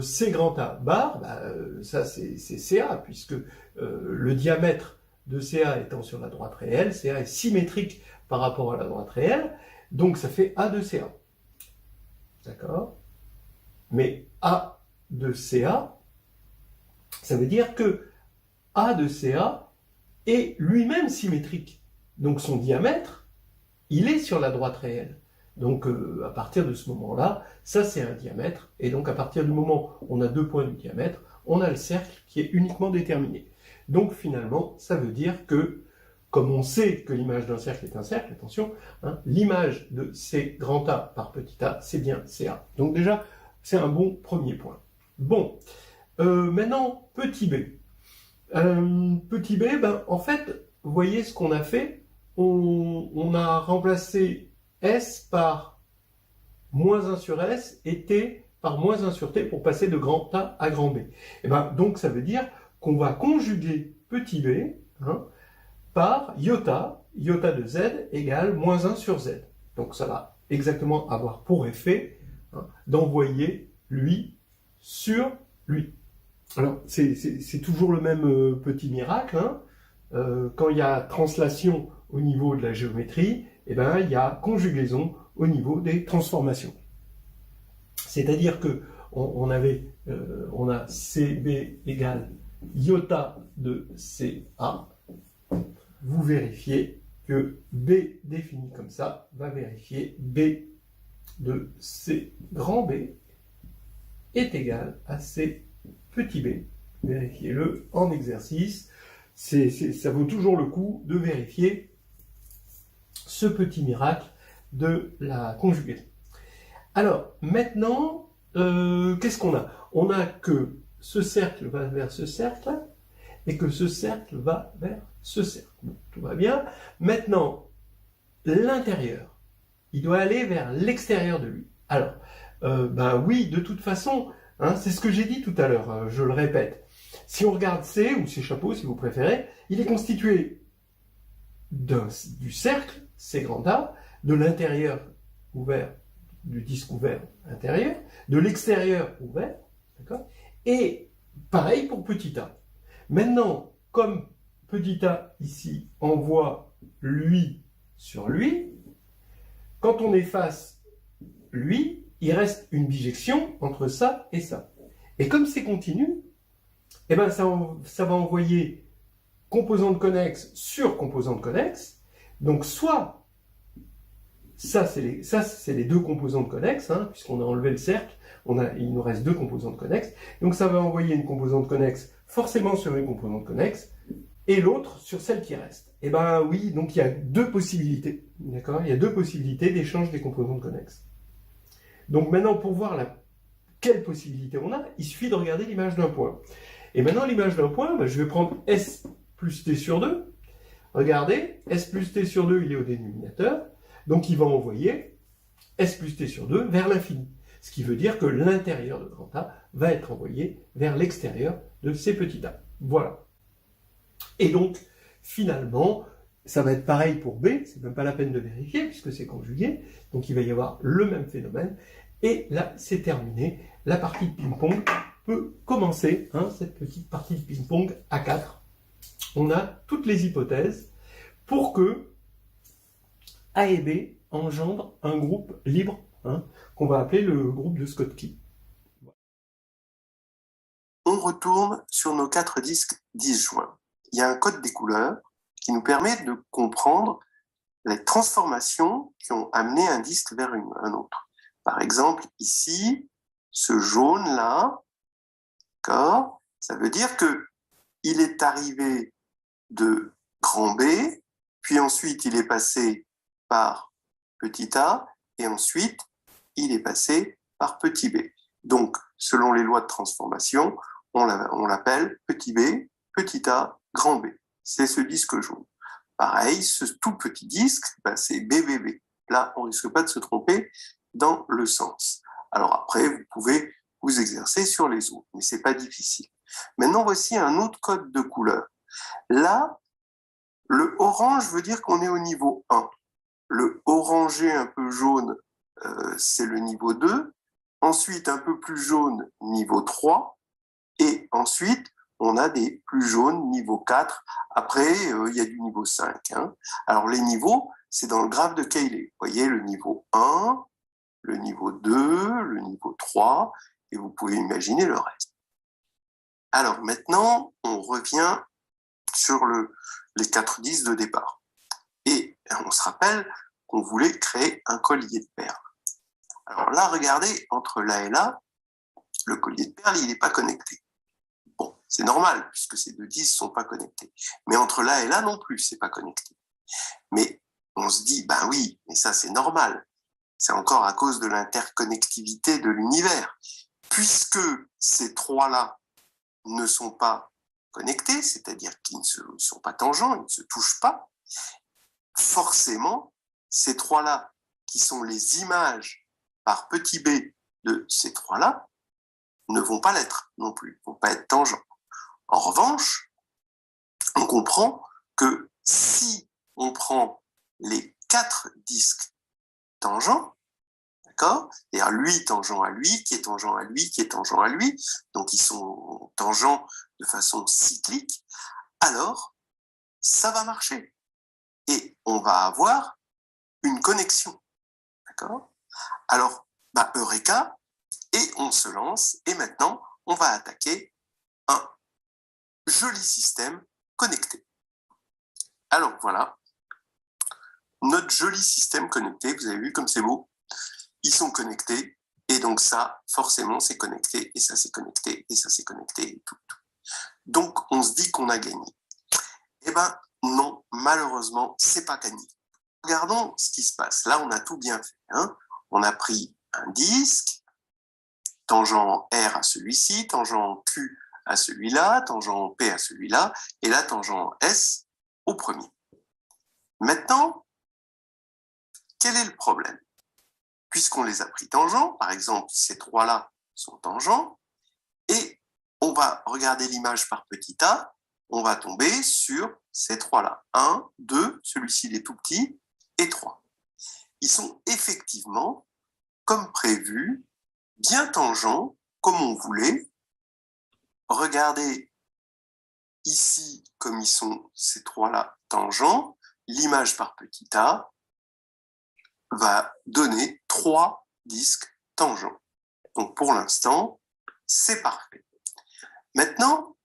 C grand A bar, bah, ça c'est CA, puisque le diamètre de CA étant sur la droite réelle, CA est symétrique par rapport à la droite réelle, donc ça fait A de CA. D'accord? Mais A de CA, ça veut dire que A de CA est lui-même symétrique. Donc son diamètre, il est sur la droite réelle. Donc à partir de ce moment-là, ça c'est un diamètre, et donc à partir du moment où on a 2 points du diamètre, on a le cercle qui est uniquement déterminé. Donc finalement, ça veut dire que, comme on sait que l'image d'un cercle est un cercle, attention, hein, l'image de C grand A par petit a, c'est bien CA. Donc déjà, c'est un bon premier point. Bon, maintenant, petit b. Petit b, ben, en fait, vous voyez ce qu'on a fait, on a remplacé S par moins 1 sur S et T par moins 1 sur T pour passer de grand A à grand B. Et ben, donc ça veut dire qu'on va conjuguer petit b par iota de z égale moins 1 sur z. Donc ça va exactement avoir pour effet d'envoyer lui sur lui. Alors c'est toujours le même petit miracle. Quand il y a translation au niveau de la géométrie, eh ben, il y a conjugaison au niveau des transformations. C'est-à-dire que on a CB égale iota de CA. Vous vérifiez que B défini comme ça va vérifier B de C grand B est égal à C petit b. Vérifiez-le en exercice. Ça vaut toujours le coup de vérifier ce petit miracle de la conjugaison. Alors, maintenant, qu'est-ce qu'on a? On a que ce cercle va vers ce cercle et que ce cercle va vers ce cercle. Bon, tout va bien. Maintenant, l'intérieur, il doit aller vers l'extérieur de lui. Alors, ben oui, de toute façon, c'est ce que j'ai dit tout à l'heure, je le répète. Si on regarde C, ou C chapeau si vous préférez, il est constitué du cercle, C grand A, de l'intérieur ouvert, du disque ouvert intérieur, de l'extérieur ouvert, d'accord? Et pareil pour petit a. Maintenant, comme petit a ici envoie lui sur lui, quand on efface lui, il reste une bijection entre ça et ça. Et comme c'est continu, eh ben ça va envoyer composante connexe sur composante connexe. Donc soit, ça c'est les deux composantes connexes, puisqu'on a enlevé le cercle, il nous reste deux composantes connexes. Donc ça va envoyer une composante connexe forcément sur une composante connexe, et l'autre sur celle qui reste. Eh ben oui, donc il y a deux possibilités, d'accord? Il y a deux possibilités d'échange des composantes connexes. Donc maintenant, pour voir quelle possibilité on a, il suffit de regarder l'image d'un point. Et maintenant, l'image d'un point, je vais prendre S plus T sur 2. Regardez, S plus T sur 2, il est au dénominateur. Donc, il va envoyer S plus T sur 2 vers l'infini. Ce qui veut dire que l'intérieur de grand A va être envoyé vers l'extérieur de C petit a. Voilà. Et donc, finalement, ça va être pareil pour B, c'est même pas la peine de vérifier puisque c'est conjugué, donc il va y avoir le même phénomène, et là c'est terminé, la partie de ping-pong peut commencer, cette petite partie de ping-pong à 4. On a toutes les hypothèses pour que A et B engendrent un groupe libre, qu'on va appeler le groupe de Schottky. On retourne sur nos 4 disques disjoints. Il y a un code des couleurs qui nous permet de comprendre les transformations qui ont amené un disque vers un autre. Par exemple, ici, ce jaune-là, d'accord, ça veut dire qu'il est arrivé de grand B, puis ensuite il est passé par petit a, et ensuite il est passé par petit b. Donc, selon les lois de transformation, on l'appelle petit b, petit a, grand B. C'est ce disque jaune. Pareil, ce tout petit disque, c'est BBB. Là, on ne risque pas de se tromper dans le sens. Alors après, vous pouvez vous exercer sur les autres, mais ce n'est pas difficile. Maintenant, voici un autre code de couleur. Là, le orange veut dire qu'on est au niveau 1. Le orangé un peu jaune, c'est le niveau 2. Ensuite, un peu plus jaune, niveau 3. Et ensuite, on a des plus jaunes, niveau 4. Après, il y a du niveau 5. Alors, les niveaux, c'est dans le graphe de Cayley. Vous voyez le niveau 1, le niveau 2, le niveau 3, et vous pouvez imaginer le reste. Alors, maintenant, on revient sur les 4 disques de départ. Et on se rappelle qu'on voulait créer un collier de perles. Alors là, regardez, entre là et là, le collier de perles, il n'est pas connecté. Bon, c'est normal, puisque ces deux disques ne sont pas connectés. Mais entre là et là non plus, c'est pas connecté. Mais on se dit, ben oui, mais ça c'est normal. C'est encore à cause de l'interconnectivité de l'univers. Puisque ces trois-là ne sont pas connectés, c'est-à-dire qu'ils ne sont pas tangents, ils ne se touchent pas, forcément, ces trois-là, qui sont les images par petit b de ces trois-là, ne vont pas l'être non plus, ne vont pas être tangents. En revanche, on comprend que si on prend les 4 disques tangents, d'accord, c'est-à-dire lui tangent à lui, qui est tangent à lui, qui est tangent à lui, donc ils sont tangents de façon cyclique, alors ça va marcher. Et on va avoir une connexion, d'accord? Alors, Eureka, et on se lance, et maintenant, on va attaquer un joli système connecté. Alors voilà, notre joli système connecté, vous avez vu comme c'est beau, ils sont connectés, et donc ça, forcément, c'est connecté, et ça, c'est connecté, et ça, c'est connecté, et tout. Donc, on se dit qu'on a gagné. Eh ben, non, malheureusement, c'est pas gagné. Regardons ce qui se passe. Là, on a tout bien fait. Hein. On a pris un disque, tangent R à celui-ci, tangent Q à celui-là, tangent P à celui-là, et là, tangent S au premier. Maintenant, quel est le problème? Puisqu'on les a pris tangents, par exemple, ces trois-là sont tangents, et on va regarder l'image par petit a, on va tomber sur ces trois-là. 1, 2, celui-ci il est tout petit, et 3. Ils sont effectivement, comme prévu, bien tangents, comme on voulait. Regardez ici, comme ils sont ces trois-là tangents, l'image par petit a va donner 3 disques tangents. Donc pour l'instant, c'est parfait. Maintenant,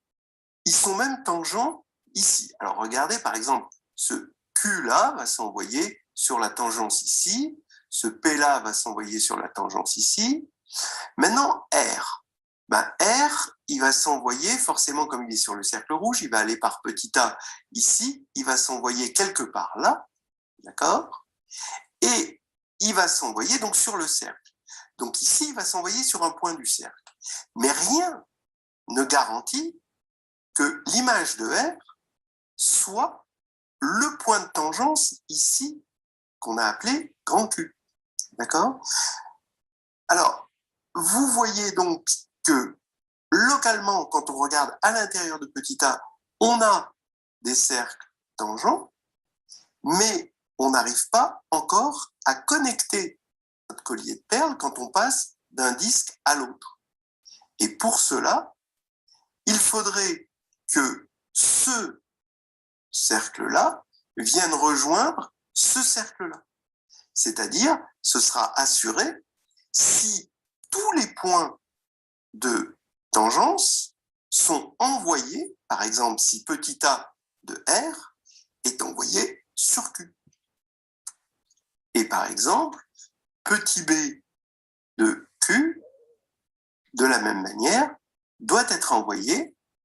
ils sont même tangents ici. Alors regardez par exemple, ce Q-là va s'envoyer sur la tangence ici, ce P-là va s'envoyer sur la tangence ici. Maintenant, R. R, il va s'envoyer, forcément comme il est sur le cercle rouge, il va aller par petit a ici, il va s'envoyer quelque part là, d'accord? Et il va s'envoyer donc sur le cercle. Donc ici, il va s'envoyer sur un point du cercle. Mais rien ne garantit que l'image de R soit le point de tangence ici, qu'on a appelé grand Q. D'accord? Alors, vous voyez donc que localement, quand on regarde à l'intérieur de petit a, on a des cercles tangents, mais on n'arrive pas encore à connecter notre collier de perles quand on passe d'un disque à l'autre. Et pour cela, il faudrait que ce cercle-là vienne rejoindre ce cercle-là. C'est-à-dire, ce sera assuré si tous les points de tangence sont envoyés, par exemple, si petit a de R est envoyé sur Q. Et par exemple, petit b de Q, de la même manière, doit être envoyé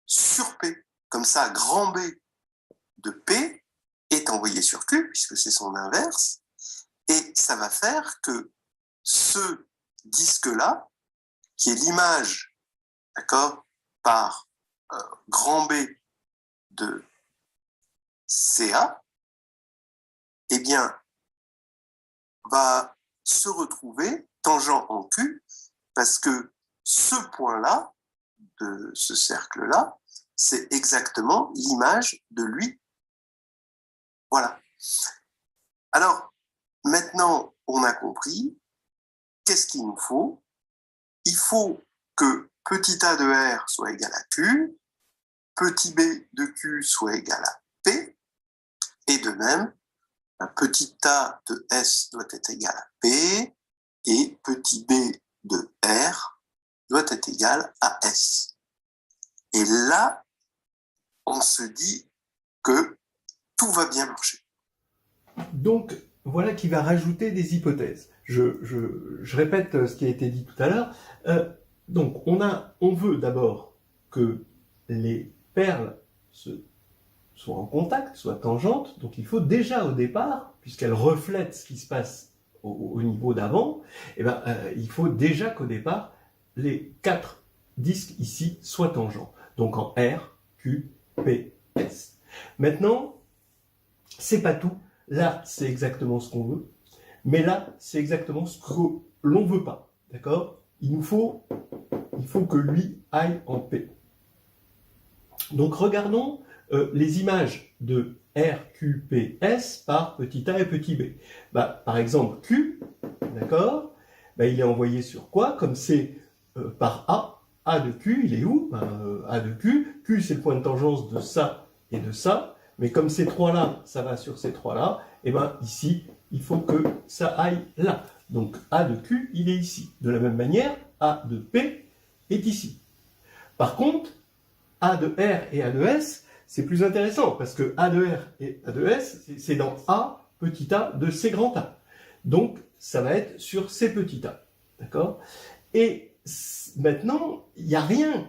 sur P. Comme ça, grand B de P est envoyé sur Q, puisque c'est son inverse, et ça va faire que ce disque-là, qui est l'image, d'accord, par grand B de CA, eh bien, va se retrouver tangent en Q, parce que ce point-là, de ce cercle-là, c'est exactement l'image de lui. Voilà. Alors, maintenant, on a compris, qu'est-ce qu'il nous faut? Il faut que petit a de R soit égal à Q, petit b de Q soit égal à P, et de même, petit a de S doit être égal à P, et petit b de R doit être égal à S. Et là, on se dit que tout va bien marcher. Donc, voilà qui va rajouter des hypothèses. Je répète ce qui a été dit tout à l'heure. Donc, on veut d'abord que les perles soient en contact, soient tangentes. Donc, il faut déjà au départ, puisqu'elles reflètent ce qui se passe au niveau d'avant, il faut déjà qu'au départ, les 4 disques ici soient tangents. Donc, en R, Q, P, S. Maintenant, c'est pas tout. Là, c'est exactement ce qu'on veut. Mais là, c'est exactement ce que l'on veut pas. D'accord? Il faut que lui aille en P. Donc regardons les images de R, Q, P, S par petit a et petit b. Par exemple, Q, d'accord, il est envoyé sur quoi? Comme c'est par A de Q, il est où? A de Q, Q c'est le point de tangence de ça et de ça, mais comme ces trois-là, ça va sur ces trois-là, et ici, il faut que ça aille là. Donc A de Q, il est ici. De la même manière, A de P est ici. Par contre, A de R et A de S, c'est plus intéressant, parce que A de R et A de S, c'est dans A, petit a, de C grand A. Donc, ça va être sur C petit a. D'accord? Et maintenant, il n'y a rien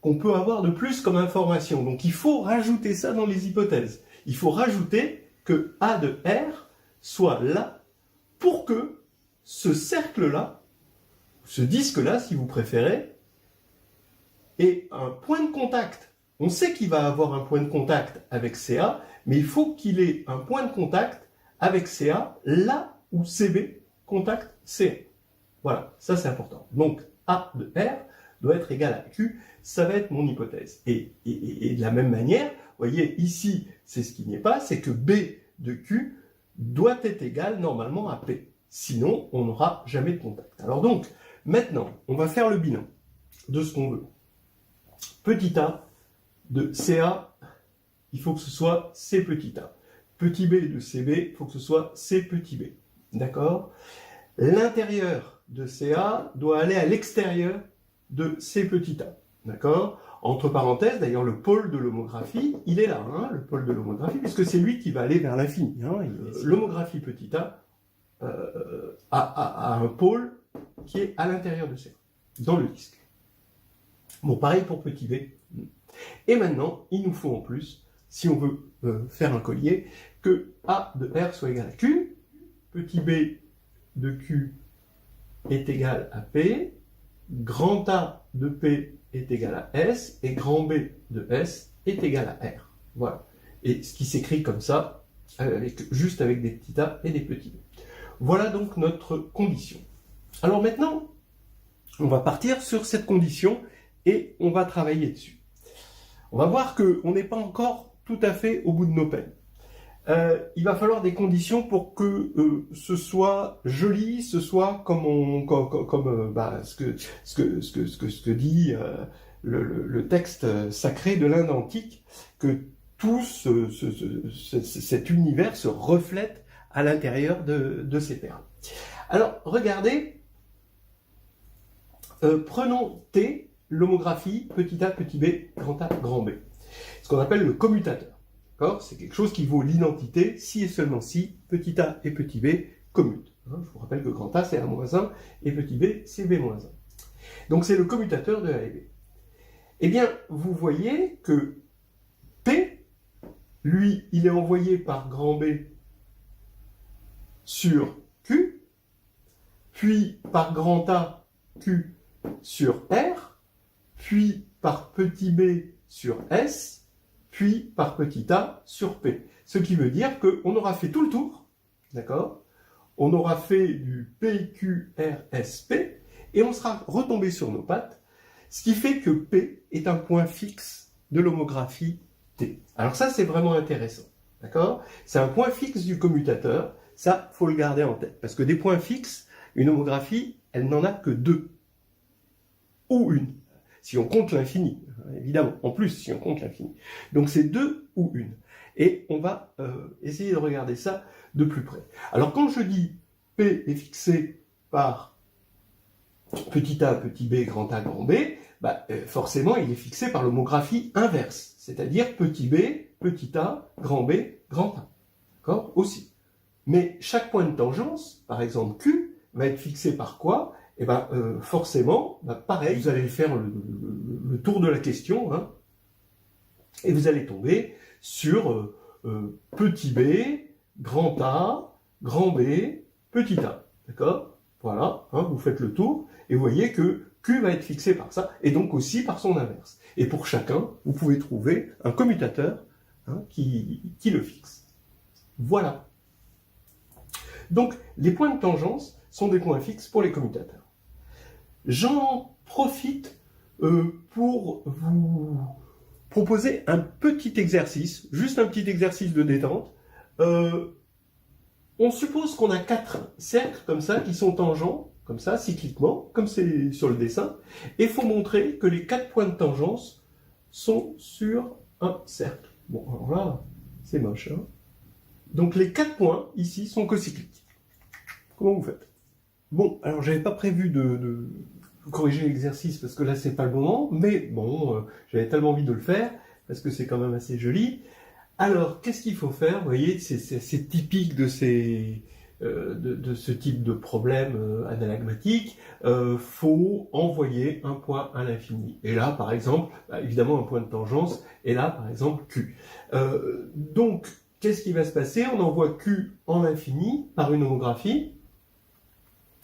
qu'on peut avoir de plus comme information. Donc, il faut rajouter ça dans les hypothèses. Il faut rajouter que A de R soit là pour que ce cercle-là, ce disque-là, si vous préférez, ait un point de contact. On sait qu'il va avoir un point de contact avec CA, mais il faut qu'il ait un point de contact avec CA là où CB contacte CA. Voilà, ça c'est important. Donc A de R doit être égal à Q, ça va être mon hypothèse. Et de la même manière, vous voyez, ici, c'est ce qui n'y est pas, c'est que B de Q doit être égal normalement à P. Sinon, on n'aura jamais de contact. Alors donc, maintenant, on va faire le bilan de ce qu'on veut. Petit a de CA, il faut que ce soit C petit a. Petit b de CB, il faut que ce soit C petit b. D'accord? L'intérieur de CA doit aller à l'extérieur de C petit a. D'accord? Entre parenthèses, d'ailleurs, le pôle de l'homographie, il est là, hein, le pôle de l'homographie, puisque c'est lui qui va aller vers l'infini. Hein, l'homographie petit a a un pôle qui est à l'intérieur de CA, dans le disque. Bon, pareil pour petit b. Et maintenant, il nous faut en plus, si on veut faire un collier, que A de R soit égal à Q, petit b de Q est égal à P, grand A de P est égal à S, et grand B de S est égal à R. Voilà. Et ce qui s'écrit comme ça, juste avec des petits a et des petits b. Voilà donc notre condition. Alors maintenant, on va partir sur cette condition et on va travailler dessus. On va voir qu'on n'est pas encore tout à fait au bout de nos peines. Il va falloir des conditions pour que ce soit joli, ce soit comme ce que dit le texte sacré de l'Inde antique, que tout cet univers se reflète à l'intérieur de ces perles. Alors, regardez, prenons T, l'homographie, petit a, petit b, grand A, grand B. Ce qu'on appelle le commutateur. C'est quelque chose qui vaut l'identité si et seulement si petit a et petit b commutent. Je vous rappelle que grand A c'est A-1 et petit b c'est B-1. Donc c'est le commutateur de A et B. Eh bien, vous voyez que P, lui, il est envoyé par grand B sur Q, puis par grand A, Q sur R, puis par petit b sur S, puis par petit a sur P. Ce qui veut dire qu'on aura fait tout le tour, d'accord? On aura fait du PQRSP, et on sera retombé sur nos pattes, ce qui fait que P est un point fixe de l'homographie T. Alors ça, c'est vraiment intéressant, d'accord? C'est un point fixe du commutateur, ça, faut le garder en tête, parce que des points fixes, une homographie, elle n'en a que deux, ou une, si on compte l'infini, évidemment, en plus, si on compte l'infini. Donc c'est deux ou une. Et on va essayer de regarder ça de plus près. Alors quand je dis P est fixé par petit a, petit b, grand A, grand B, forcément il est fixé par l'homographie inverse, c'est-à-dire petit b, petit a, grand B, grand A. D'accord? Aussi. Mais chaque point de tangence, par exemple Q, va être fixé par quoi? Et forcément, pareil, vous allez faire le tour de la question, hein, et vous allez tomber sur petit b, grand A, grand B, petit a. D'accord? Voilà, hein, vous faites le tour, et vous voyez que Q va être fixé par ça, et donc aussi par son inverse. Et pour chacun, vous pouvez trouver un commutateur qui le fixe. Voilà. Donc, les points de tangence sont des points fixes pour les commutateurs. J'en profite pour proposer un petit exercice, juste un petit exercice de détente. On suppose qu'on a 4 cercles comme ça qui sont tangents, comme ça, cycliquement, comme c'est sur le dessin, et il faut montrer que les 4 points de tangence sont sur un cercle. Bon, alors là, c'est moche, hein. Donc les 4 points ici sont cocycliques. Comment vous faites? Bon, alors j'avais pas prévu de corriger l'exercice parce que là c'est pas le moment, mais bon, j'avais tellement envie de le faire parce que c'est quand même assez joli. Alors, qu'est-ce qu'il faut faire? Vous voyez, c'est typique de ce type de problème analagmatique. Faut envoyer un point à l'infini. Et là, par exemple, évidemment un point de tangence, et là, par exemple, Q. Donc, qu'est-ce qui va se passer? On envoie Q en infini par une homographie,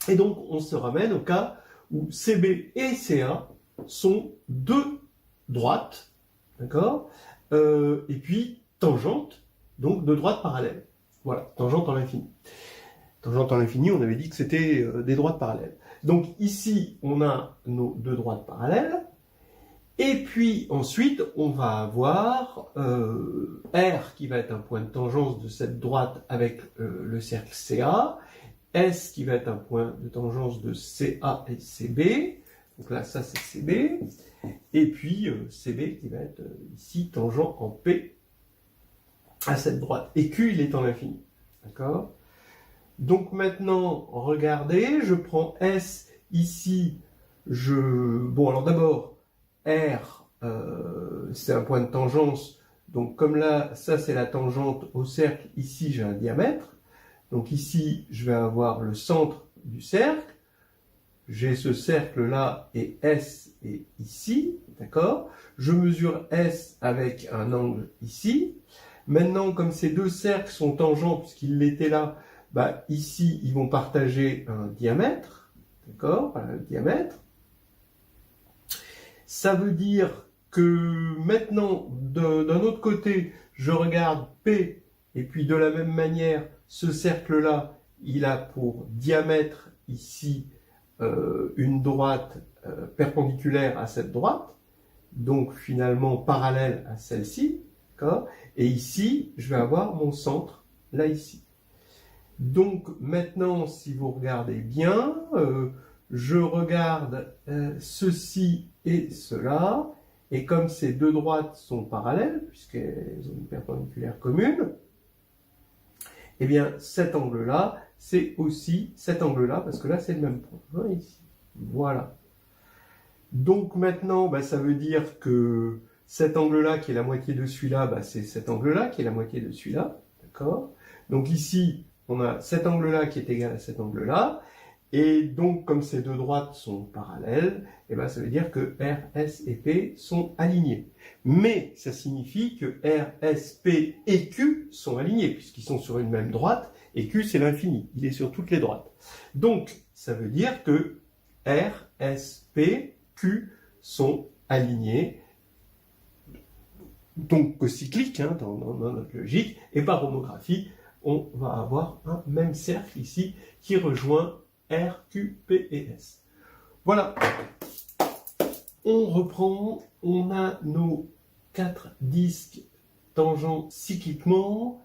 et donc on se ramène au cas où CB et CA sont deux droites, d'accord? Et puis tangente, donc deux droites parallèles. Voilà, tangente en l'infini. Tangente en l'infini, on avait dit que c'était des droites parallèles. Donc ici, on a nos deux droites parallèles. Et puis ensuite, on va avoir R qui va être un point de tangence de cette droite avec le cercle CA, S qui va être un point de tangence de CA et CB, donc là ça c'est CB, et puis CB qui va être ici tangent en P à cette droite, et Q il est en l'infini, d'accord? Donc maintenant, regardez, je prends S ici, bon alors d'abord, R, c'est un point de tangence, donc comme là, ça c'est la tangente au cercle, ici j'ai un diamètre, donc ici je vais avoir le centre du cercle, j'ai ce cercle-là et S est ici, d'accord? Je mesure S avec un angle ici. Maintenant, comme ces deux cercles sont tangents, puisqu'ils l'étaient là, bah, ici, ils vont partager un diamètre, d'accord? Voilà le diamètre. Ça veut dire que maintenant, d'un autre côté, je regarde P, et puis de la même manière, ce cercle-là, il a pour diamètre ici une droite perpendiculaire à cette droite, donc finalement parallèle à celle-ci, d'accord? Et ici, je vais avoir mon centre, là ici. Donc maintenant, si vous regardez bien, je regarde ceci et cela, et comme ces deux droites sont parallèles, puisqu'elles ont une perpendiculaire commune, eh bien cet angle-là, c'est aussi cet angle-là, parce que là c'est le même point, hein, ici. Voilà. Donc maintenant, bah, ça veut dire que cet angle-là, qui est la moitié de celui-là, bah, c'est cet angle-là, qui est la moitié de celui-là, d'accord? Donc ici, on a cet angle-là qui est égal à cet angle-là, et donc comme ces deux droites sont parallèles, eh ben, ça veut dire que R, S et P sont alignés. Mais ça signifie que R, S, P et Q sont alignés, puisqu'ils sont sur une même droite, et Q c'est l'infini, il est sur toutes les droites. Donc ça veut dire que R, S, P, Q sont alignés, donc cocycliques hein, dans notre logique, et par homographie, on va avoir un même cercle ici qui rejoint R, Q, P et S. Voilà. On reprend, on a nos 4 disques tangents cycliquement,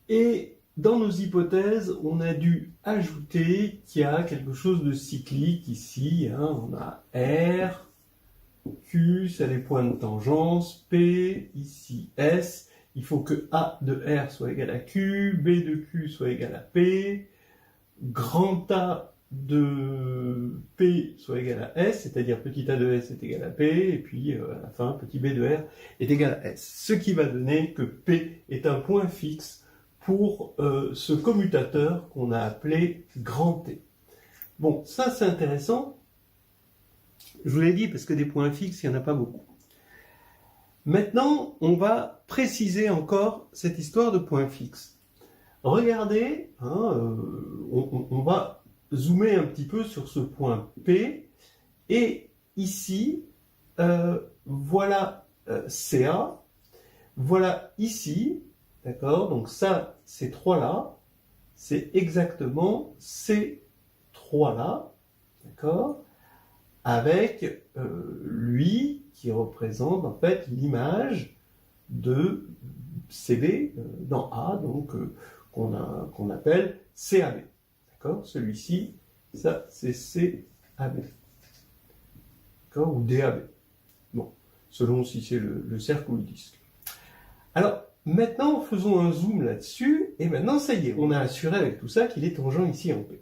et dans nos hypothèses, on a dû ajouter qu'il y a quelque chose de cyclique ici. Hein, on a R, Q, c'est les points de tangence, P, ici S. Il faut que A de R soit égal à Q, B de Q soit égal à P, grand A de P soit égal à S, c'est-à-dire petit a de S est égal à P, et puis à la fin, petit b de R est égal à S. Ce qui va donner que P est un point fixe pour ce commutateur qu'on a appelé grand T. Bon, ça c'est intéressant. Je vous l'ai dit parce que des points fixes, il n'y en a pas beaucoup. Maintenant, on va préciser encore cette histoire de points fixes. Regardez, hein, on va zoomer un petit peu sur ce point P, et ici, voilà CA, voilà ici, d'accord, donc ça, ces trois-là, c'est exactement ces trois-là, d'accord, avec lui qui représente en fait l'image de CB dans A, donc qu'on appelle CAB. D'accord? Celui-ci, ça c'est CAB. D'accord? Ou DAB. Bon, selon si c'est le cercle ou le disque. Alors, maintenant, faisons un zoom là-dessus, et maintenant, ça y est, on a assuré avec tout ça qu'il est tangent ici en P.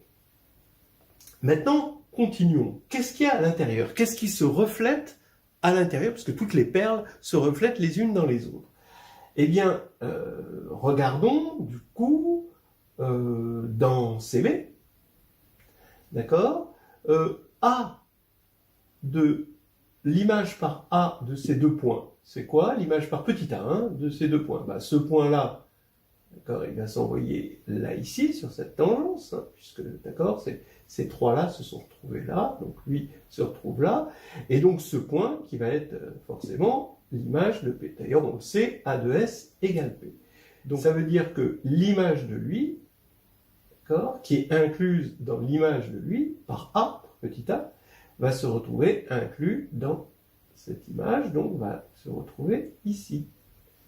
Maintenant, continuons. Qu'est-ce qu'il y a à l'intérieur? Qu'est-ce qui se reflète à l'intérieur? Parce que toutes les perles se reflètent les unes dans les autres. Eh bien, regardons, du coup, dans CB, d'accord, A de l'image par A de ces deux points, c'est quoi? L'image par petit a, hein, de ces deux points. Bah, ce point-là, d'accord, il va s'envoyer là, ici, sur cette tangence, hein, puisque, d'accord, ces trois-là se sont retrouvés là, donc lui se retrouve là, et donc ce point qui va être forcément l'image de P. D'ailleurs, on le sait, A de S égale P. Donc ça veut dire que l'image de lui, d'accord, qui est incluse dans l'image de lui, par A, petit a, va se retrouver inclus dans cette image, donc va se retrouver ici.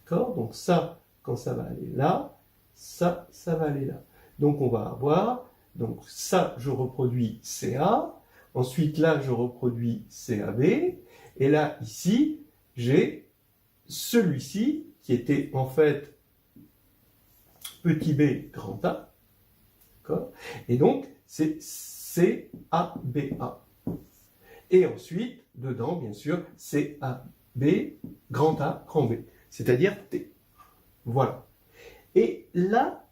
D'accord? Donc ça, quand ça va aller là, ça va aller là. Donc on va avoir, donc ça, je reproduis CA, ensuite là, je reproduis CAB, et là, ici, j'ai celui-ci, qui était en fait petit b grand A, d'accord? Et donc, c'est CABA. Et ensuite, dedans, bien sûr, CAB, grand A, grand B, c'est-à-dire T. Voilà. Et là,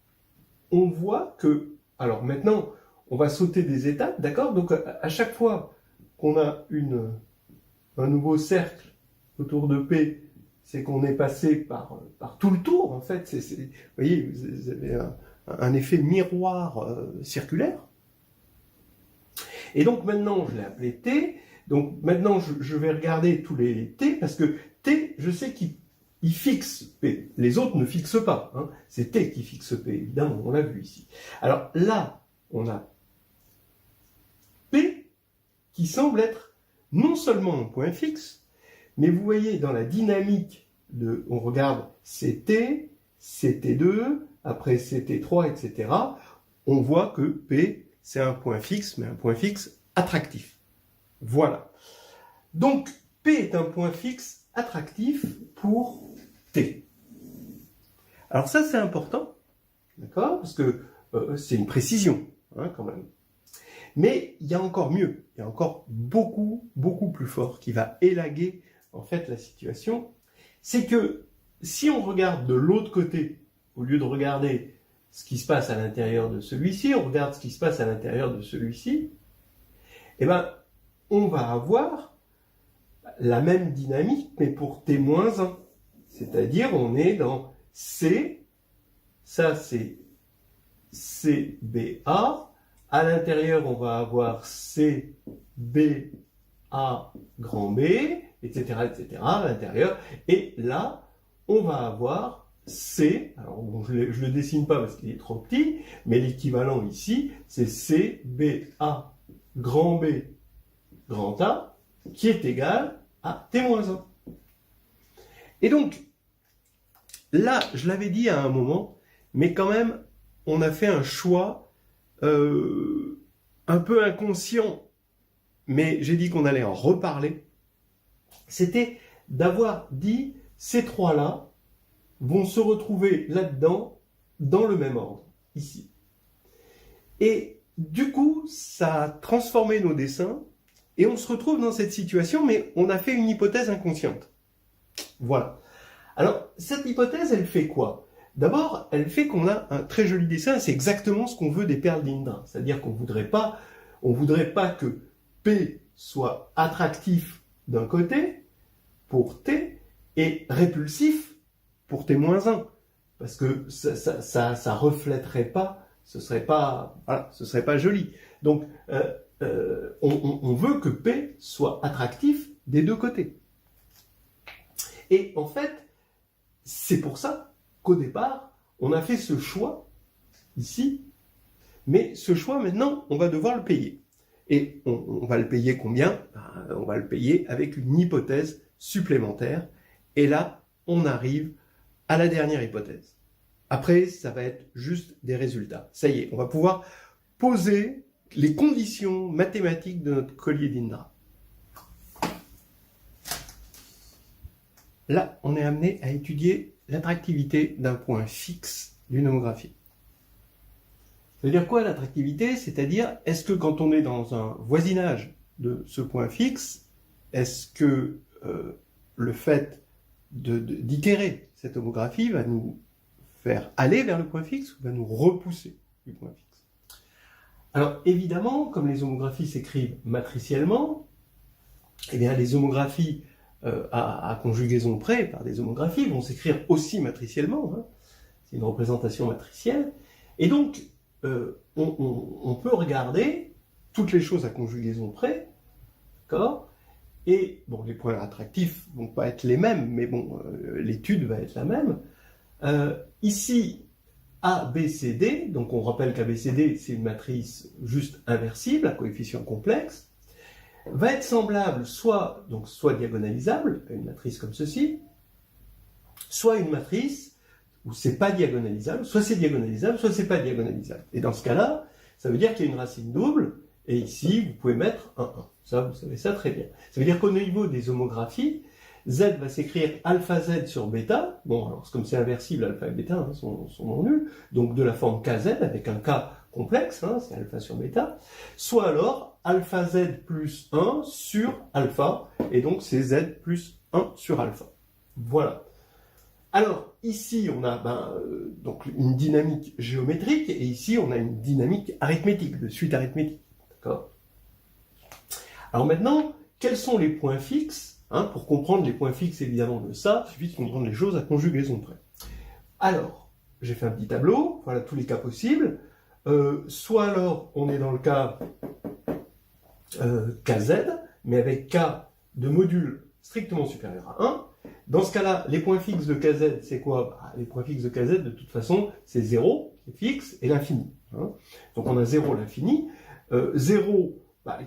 on voit que, alors maintenant, on va sauter des étapes, d'accord? Donc, à chaque fois qu'on a un nouveau cercle autour de P, c'est qu'on est passé par tout le tour, en fait. Vous voyez, vous avez un effet miroir circulaire. Et donc maintenant, je l'ai appelé T. Donc maintenant, je vais regarder tous les T, parce que T, je sais qu'il fixe P. Les autres ne fixent pas. Hein. C'est T qui fixe P, évidemment, on l'a vu ici. Alors là, on a P qui semble être non seulement un point fixe, mais vous voyez dans la dynamique, on regarde CT, CT2, après CT3, etc. On voit que P, c'est un point fixe, mais un point fixe attractif. Voilà. Donc, P est un point fixe attractif pour T. Alors ça, c'est important, d'accord? Parce que c'est une précision, hein, quand même. Mais il y a encore mieux, il y a encore beaucoup, beaucoup plus fort qui va élaguer, en fait, la situation. C'est que si on regarde de l'autre côté, au lieu de regarder ce qui se passe à l'intérieur de celui-ci, on regarde ce qui se passe à l'intérieur de celui-ci, eh ben, on va avoir la même dynamique, mais pour T-1. C'est-à-dire, on est dans C, ça c'est CBA, à l'intérieur, on va avoir CBA grand B, etc., à l'intérieur, et là, on va avoir C, alors bon, je ne le dessine pas parce qu'il est trop petit, mais l'équivalent ici, c'est CBA grand B grand A, qui est égal à T-1. Et donc, là, je l'avais dit à un moment, mais quand même, on a fait un choix un peu inconscient, mais j'ai dit qu'on allait en reparler. C'était d'avoir dit, ces trois-là vont se retrouver là-dedans, dans le même ordre, ici. Et du coup, ça a transformé nos dessins, et on se retrouve dans cette situation, mais on a fait une hypothèse inconsciente. Voilà. Alors, cette hypothèse, elle fait quoi? D'abord, elle fait qu'on a un très joli dessin, c'est exactement ce qu'on veut des perles d'Indra. C'est-à-dire qu'on voudrait pas que P soit attractif d'un côté, pour T, et répulsif pour T-1. Parce que ça reflèterait pas, ce serait pas joli. Donc, on veut que P soit attractif des deux côtés. Et en fait, c'est pour ça qu'au départ, on a fait ce choix ici, mais ce choix maintenant, on va devoir le payer. Et on va le payer combien? On va le payer avec une hypothèse supplémentaire. Et là, on arrive à la dernière hypothèse. Après, ça va être juste des résultats. Ça y est, on va pouvoir poser les conditions mathématiques de notre collier d'Indra. Là, on est amené à étudier l'attractivité d'un point fixe d'une homographie. Ça veut dire quoi l'attractivité? C'est-à-dire, est-ce que quand on est dans un voisinage de ce point fixe, est-ce que le fait d'itérer cette homographie va nous faire aller vers le point fixe ou va nous repousser du point fixe? Alors évidemment, comme les homographies s'écrivent matriciellement, eh bien les homographies à conjugaison près par des homographies vont s'écrire aussi matriciellement. Hein. C'est une représentation matricielle. Et donc, on peut regarder toutes les choses à conjugaison près, d'accord? Et bon, les points attractifs vont pas être les mêmes, mais bon, l'étude va être la même. Ici, ABCD, donc on rappelle qu'ABCD, c'est une matrice juste inversible, à coefficient complexe, va être semblable soit diagonalisable, une matrice comme ceci, soit une matrice où c'est pas diagonalisable, soit c'est diagonalisable, soit c'est pas diagonalisable. Et dans ce cas-là, ça veut dire qu'il y a une racine double, et ici, vous pouvez mettre un 1. Ça, vous savez ça très bien. Ça veut dire qu'au niveau des homographies, Z va s'écrire alpha Z sur bêta. Bon, alors comme c'est inversible, alpha et bêta hein, sont non nuls. Donc de la forme KZ avec un K complexe, hein, c'est alpha sur bêta. Soit alors alpha Z plus 1 sur alpha. Et donc c'est Z plus 1 sur alpha. Voilà. Alors ici on a donc une dynamique géométrique et ici on a une dynamique arithmétique, de suite arithmétique. D'accord ? Alors maintenant, quels sont les points fixes? Pour comprendre les points fixes évidemment de ça, il suffit de comprendre les choses à conjugaison près. Alors, j'ai fait un petit tableau, voilà tous les cas possibles. Soit alors on est dans le cas KZ, mais avec K de module strictement supérieur à 1. Dans ce cas-là, les points fixes de KZ, c'est quoi? Les points fixes de KZ, de toute façon, c'est 0, qui est fixe, et l'infini. Donc on a 0, l'infini. 0,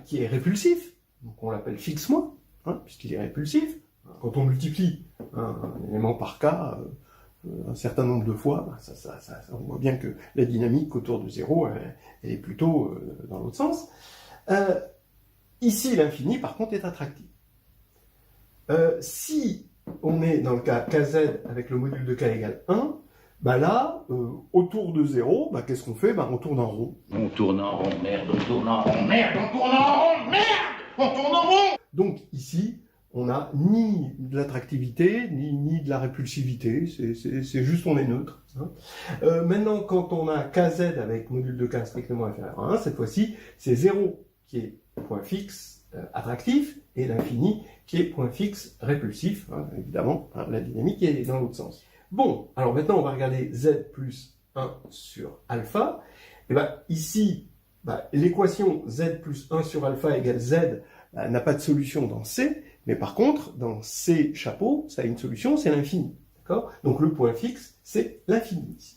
qui est répulsif, donc on l'appelle fixe-moi, puisqu'il est répulsif. Quand on multiplie un élément par K un certain nombre de fois, on voit bien que la dynamique autour de 0, elle est plutôt dans l'autre sens. Ici, l'infini, par contre, est attractif. Si on est dans le cas KZ avec le module de K égale 1, là, autour de 0, qu'est-ce qu'on fait? On tourne en rond. On tourne en rond, merde, on tourne en rond, merde, on tourne en rond, merde, on tourne en rond. Donc ici, on n'a ni de l'attractivité, ni de la répulsivité, c'est juste on est neutre. Maintenant, quand on a KZ avec module de K strictement inférieur à 1, cette fois-ci, c'est 0 qui est point fixe attractif, et l'infini qui est point fixe répulsif, évidemment, la dynamique est dans l'autre sens. Bon, alors maintenant on va regarder Z plus 1 sur alpha. Et ici, l'équation Z plus 1 sur alpha égale Z n'a pas de solution dans C, mais par contre, dans C chapeau, ça a une solution, c'est l'infini. D'accord ? Donc le point fixe, c'est l'infini ici.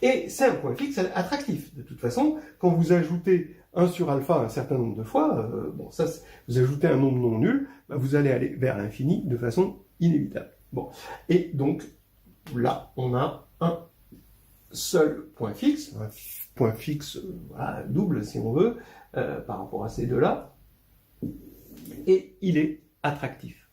Et c'est un point fixe attractif. De toute façon, quand vous ajoutez 1 sur alpha un certain nombre de fois, vous ajoutez un nombre non nul, vous allez aller vers l'infini de façon inévitable. Bon, et donc, là, on a un seul point fixe double si on veut, par rapport à ces deux-là, et il est attractif.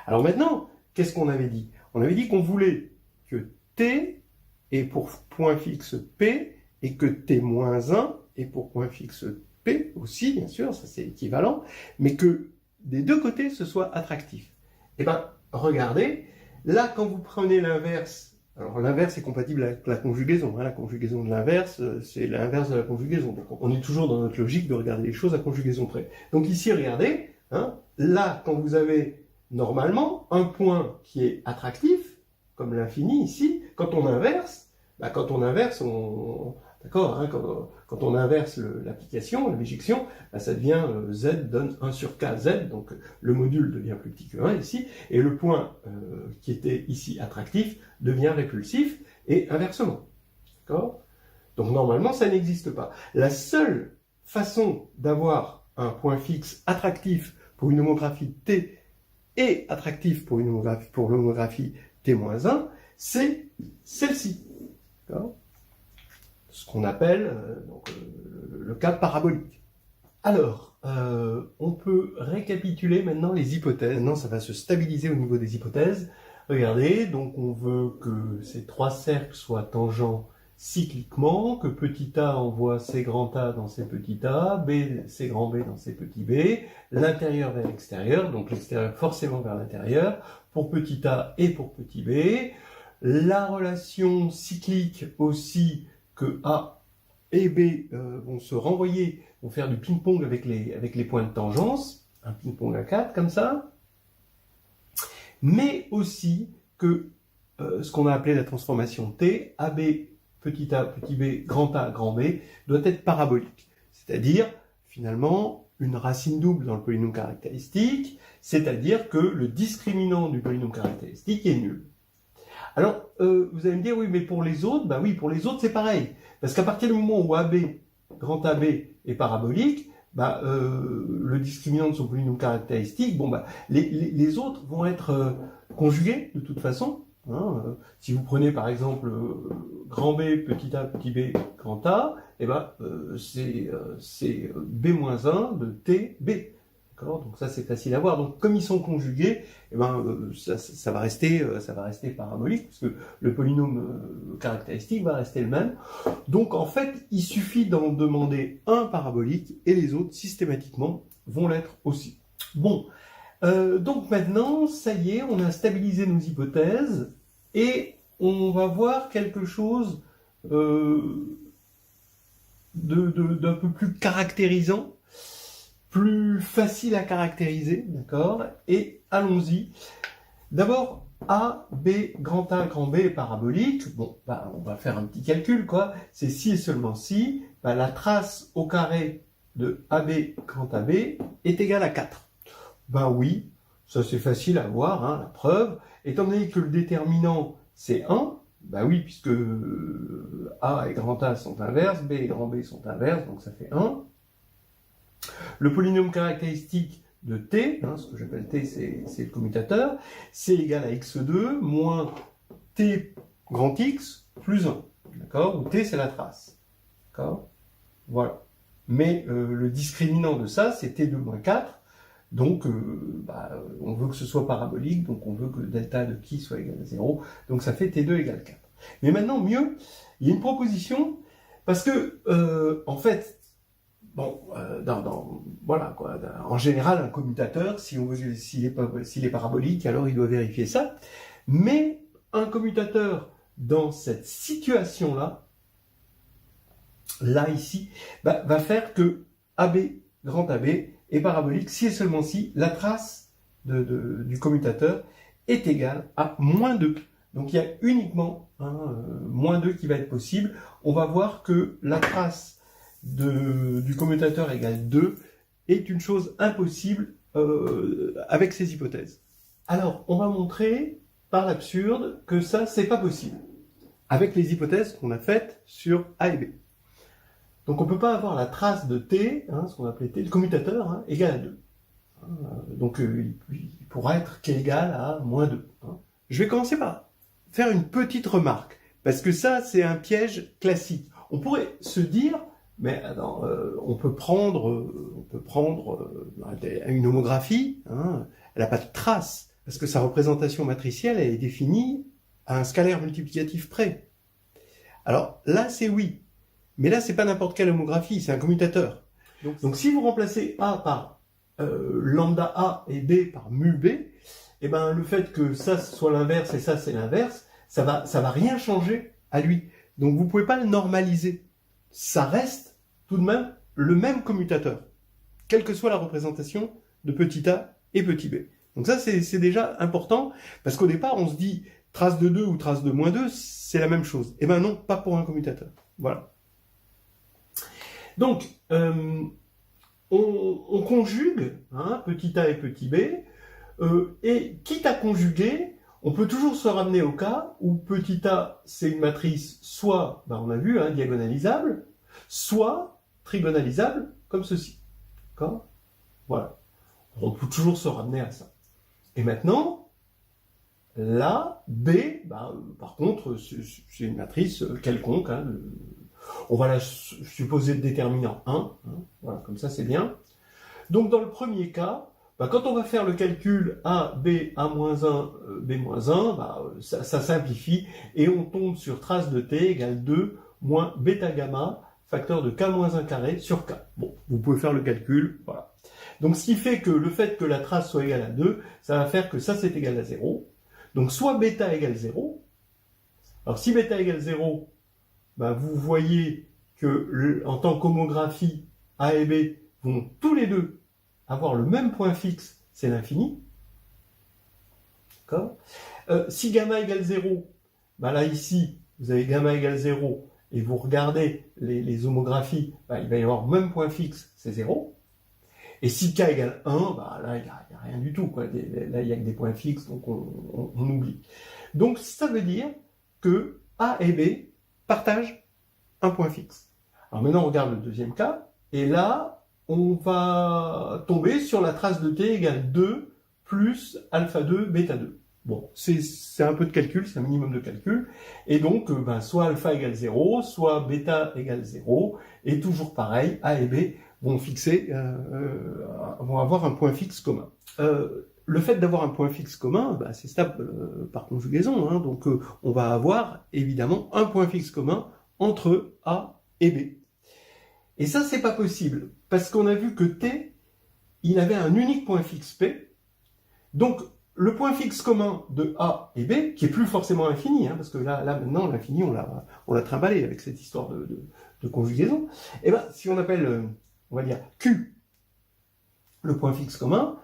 Alors maintenant, qu'est-ce qu'on avait dit? On avait dit qu'on voulait que T est pour point fixe P, et que T-1 est pour point fixe P aussi, bien sûr, ça c'est équivalent, mais que des deux côtés ce soit attractif. Et regardez, là quand vous prenez l'inverse, alors l'inverse est compatible avec la conjugaison, la conjugaison de l'inverse, c'est l'inverse de la conjugaison, donc on est toujours dans notre logique de regarder les choses à conjugaison près. Donc ici, regardez, là quand vous avez normalement un point qui est attractif, comme l'infini ici, quand on inverse, quand on inverse l'application, l'éjection, ça devient Z donne 1 sur KZ, donc le module devient plus petit que 1 ici, et le point qui était ici attractif devient répulsif, et inversement. D'accord ? Donc normalement, ça n'existe pas. La seule façon d'avoir un point fixe attractif pour une homographie T et attractif pour l'homographie T-1, c'est celle-ci. D'accord ? Ce qu'on appelle le cas parabolique. Alors, on peut récapituler maintenant les hypothèses. Maintenant, ça va se stabiliser au niveau des hypothèses. Regardez, donc on veut que ces trois cercles soient tangents cycliquement, que petit a envoie C grand A dans C petit a, B C grand B dans C petit b, l'intérieur vers l'extérieur, donc l'extérieur forcément vers l'intérieur, pour petit a et pour petit b. La relation cyclique aussi que A et B vont se renvoyer, vont faire du ping-pong avec les points de tangence, un ping-pong à 4 comme ça, mais aussi que ce qu'on a appelé la transformation T, AB, petit a, petit b, grand B, doit être parabolique. C'est-à-dire, finalement, une racine double dans le polynôme caractéristique, c'est-à-dire que le discriminant du polynôme caractéristique est nul. Alors, vous allez me dire, oui, mais pour les autres, bah oui, pour les autres, c'est pareil. Parce qu'à partir du moment où AB, grand AB, est parabolique, bah, le discriminant de son polynôme caractéristique, bon, bah, les autres vont être conjugués, de toute façon. Hein, si vous prenez, par exemple, grand B, petit a, petit b, grand A, eh ben, c'est B-1 de TB. Donc ça c'est facile à voir. Donc comme ils sont conjugués, eh ben, ça va rester parabolique, parce que le polynôme caractéristique va rester le même. Donc en fait, il suffit d'en demander un parabolique, et les autres, systématiquement, vont l'être aussi. Bon, donc maintenant, ça y est, on a stabilisé nos hypothèses, et on va voir quelque chose d'un peu plus caractérisant, plus facile à caractériser, d'accord? Et allons-y. D'abord, A, B, grand A, grand B est parabolique. Bon, bah, on va faire un petit calcul, quoi. C'est si et seulement si, bah, la trace au carré de AB, grand AB, est égale à 4. Ben oui, ça c'est facile à voir, hein, la preuve. Étant donné que le déterminant, c'est 1, bah oui, puisque A et grand A sont inverses, B et grand B sont inverses, donc ça fait 1. Le polynôme caractéristique de T, hein, ce que j'appelle T, c'est le commutateur, c'est égal à x2 moins T grand X plus 1. D'accord? Où T, c'est la trace. D'accord? Voilà. Mais le discriminant de ça, c'est T2 moins 4. Donc, on veut que ce soit parabolique, donc on veut que delta de qui soit égal à 0. Donc ça fait T2 égale 4. Mais maintenant, mieux, il y a une proposition, parce que, en fait, bon, voilà quoi. En général, un commutateur, s'il est parabolique, alors il doit vérifier ça. Mais un commutateur dans cette situation-là, là ici, va faire que AB, grand AB, est parabolique si et seulement si la trace du commutateur est égale à moins 2. Donc il y a uniquement moins 2 qui va être possible. On va voir que la trace du commutateur égale 2 est une chose impossible avec ces hypothèses. Alors, on va montrer par l'absurde que ça, c'est pas possible, avec les hypothèses qu'on a faites sur A et B. Donc, on ne peut pas avoir la trace de T, ce qu'on appelait T, le commutateur, égal à 2. Donc, il pourra être qu'égal à moins 2. Je vais commencer par faire une petite remarque, parce que ça, c'est un piège classique. On pourrait se dire, mais attends, on peut prendre une homographie, elle n'a pas de trace, parce que sa représentation matricielle, elle est définie à un scalaire multiplicatif près. Alors là, c'est oui. Mais là, c'est pas n'importe quelle homographie, c'est un commutateur. Donc si vous remplacez A par lambda A et B par mu B, eh ben, le fait que ça soit l'inverse et ça c'est l'inverse, ça va rien changer à lui. Donc vous pouvez pas le normaliser. Ça reste tout de même le même commutateur, quelle que soit la représentation de petit a et petit b. Donc ça, c'est déjà important, parce qu'au départ, on se dit trace de 2 ou trace de moins 2, c'est la même chose. Eh ben non, pas pour un commutateur. Voilà. Donc, on conjugue petit a et petit b, et quitte à conjuguer, on peut toujours se ramener au cas où petit a, c'est une matrice soit, on a vu, diagonalisable, soit trigonalisable, comme ceci. D'accord? Voilà. On peut toujours se ramener à ça. Et maintenant, là, B, par contre, c'est une matrice quelconque. Hein, on va la supposer le déterminant 1. Hein, voilà, comme ça, c'est bien. Donc, dans le premier cas, quand on va faire le calcul A, B, A-1, B-1, ça simplifie et on tombe sur trace de T égale 2 moins bêta gamma, facteur de K-1 carré sur K. Bon, vous pouvez faire le calcul, voilà. Donc, ce qui fait que le fait que la trace soit égale à 2, ça va faire que ça, c'est égal à 0. Donc, soit bêta égale 0. Alors, si bêta égale 0, vous voyez que, en tant qu'homographie, A et B vont tous les deux avoir le même point fixe, c'est l'infini. D'accord ? Si gamma égale 0, là, ici, vous avez gamma égale 0, et vous regardez les homographies, il va y avoir le même point fixe, c'est 0. Et si k égale 1, là, il n'y a rien du tout, quoi. Là, il n'y a que des points fixes, donc on oublie. Donc, ça veut dire que A et B partagent un point fixe. Alors maintenant, on regarde le deuxième cas, et là, on va tomber sur la trace de T égale 2 plus alpha 2, bêta 2. Bon, c'est un peu de calcul, c'est un minimum de calcul. Et donc, soit alpha égale 0, soit bêta égale 0. Et toujours pareil, A et B vont avoir un point fixe commun. Le fait d'avoir un point fixe commun, c'est stable par conjugaison. Hein, donc, on va avoir évidemment un point fixe commun entre A et B. Et ça, c'est pas possible, parce qu'on a vu que T, il avait un unique point fixe P. Donc, le point fixe commun de A et B, qui est plus forcément infini, hein, parce que là maintenant, l'infini, on l'a trimballé avec cette histoire de conjugaison, et si on appelle, on va dire, Q, le point fixe commun,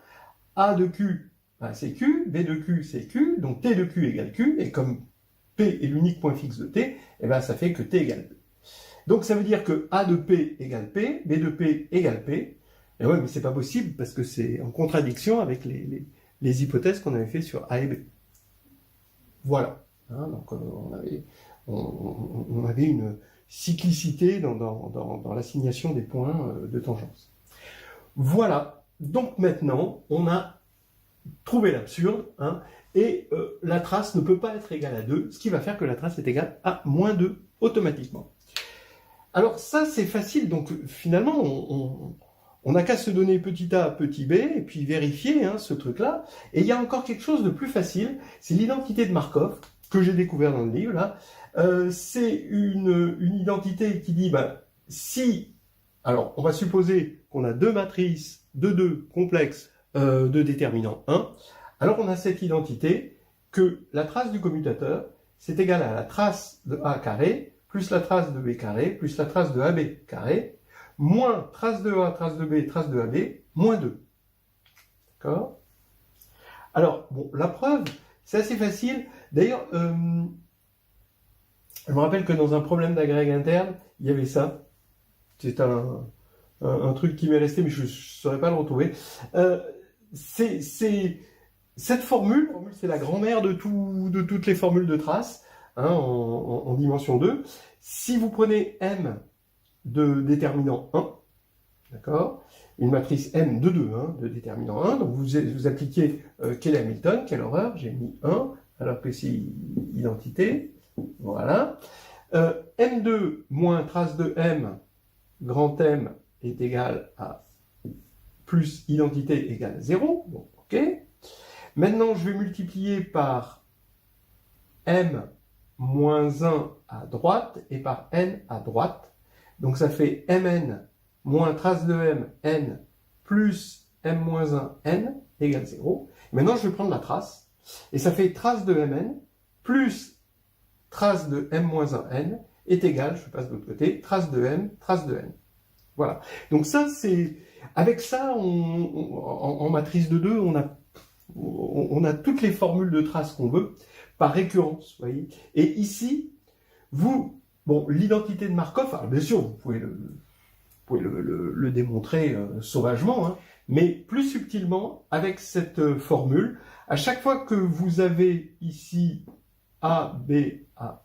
A de Q, c'est Q, B de Q, c'est Q, donc T de Q égale Q, et comme P est l'unique point fixe de T, ça fait que T égale 2. Donc ça veut dire que A de P égale P, B de P égale P. Et ouais, mais c'est pas possible parce que c'est en contradiction avec les hypothèses qu'on avait fait sur A et B. Voilà. Hein, donc on avait une cyclicité dans l'assignation des points de tangence. Voilà. Donc maintenant, on a trouvé l'absurde, hein, et la trace ne peut pas être égale à 2, ce qui va faire que la trace est égale à moins 2 automatiquement. Alors ça, c'est facile, donc finalement, on n'a qu'à se donner petit a, petit b, et puis vérifier ce truc-là. Et il y a encore quelque chose de plus facile, c'est l'identité de Markov, que j'ai découvert dans le livre, là. C'est une identité qui dit, si... Alors, on va supposer qu'on a deux matrices de 2 complexes de déterminant 1. Alors, on a cette identité que la trace du commutateur, c'est égal à la trace de A carré, plus la trace de B carré, plus la trace de AB carré, moins trace de A, trace de B, trace de AB, moins 2. D'accord ? Alors, bon, la preuve, c'est assez facile. D'ailleurs, je me rappelle que dans un problème d'agrég interne, il y avait ça. C'est un truc qui m'est resté, mais je ne saurais pas le retrouver. Cette formule, c'est la grand-mère de toutes les formules de traces. En dimension 2, si vous prenez M de déterminant 1, d'accord, une matrice M de 2, de déterminant 1, donc vous appliquez Keller Hamilton, quelle horreur, j'ai mis 1, alors que c'est identité, voilà. M2 moins trace de M, grand M, est égal à plus identité égale 0, bon, ok. Maintenant, je vais multiplier par M moins 1 à droite et par n à droite. Donc ça fait mn moins trace de m, n, plus m moins 1, n, égale 0. Maintenant, je vais prendre la trace, et ça fait trace de mn plus trace de m moins 1, n, est égal, je passe de l'autre côté, trace de m, trace de n. Voilà. Donc ça, c'est... Avec ça, en matrice de 2, on a toutes les formules de traces qu'on veut, par récurrence, vous voyez. Et ici, l'identité de Markov, alors bien sûr, vous pouvez le démontrer sauvagement, mais plus subtilement, avec cette formule, à chaque fois que vous avez ici A, B, A,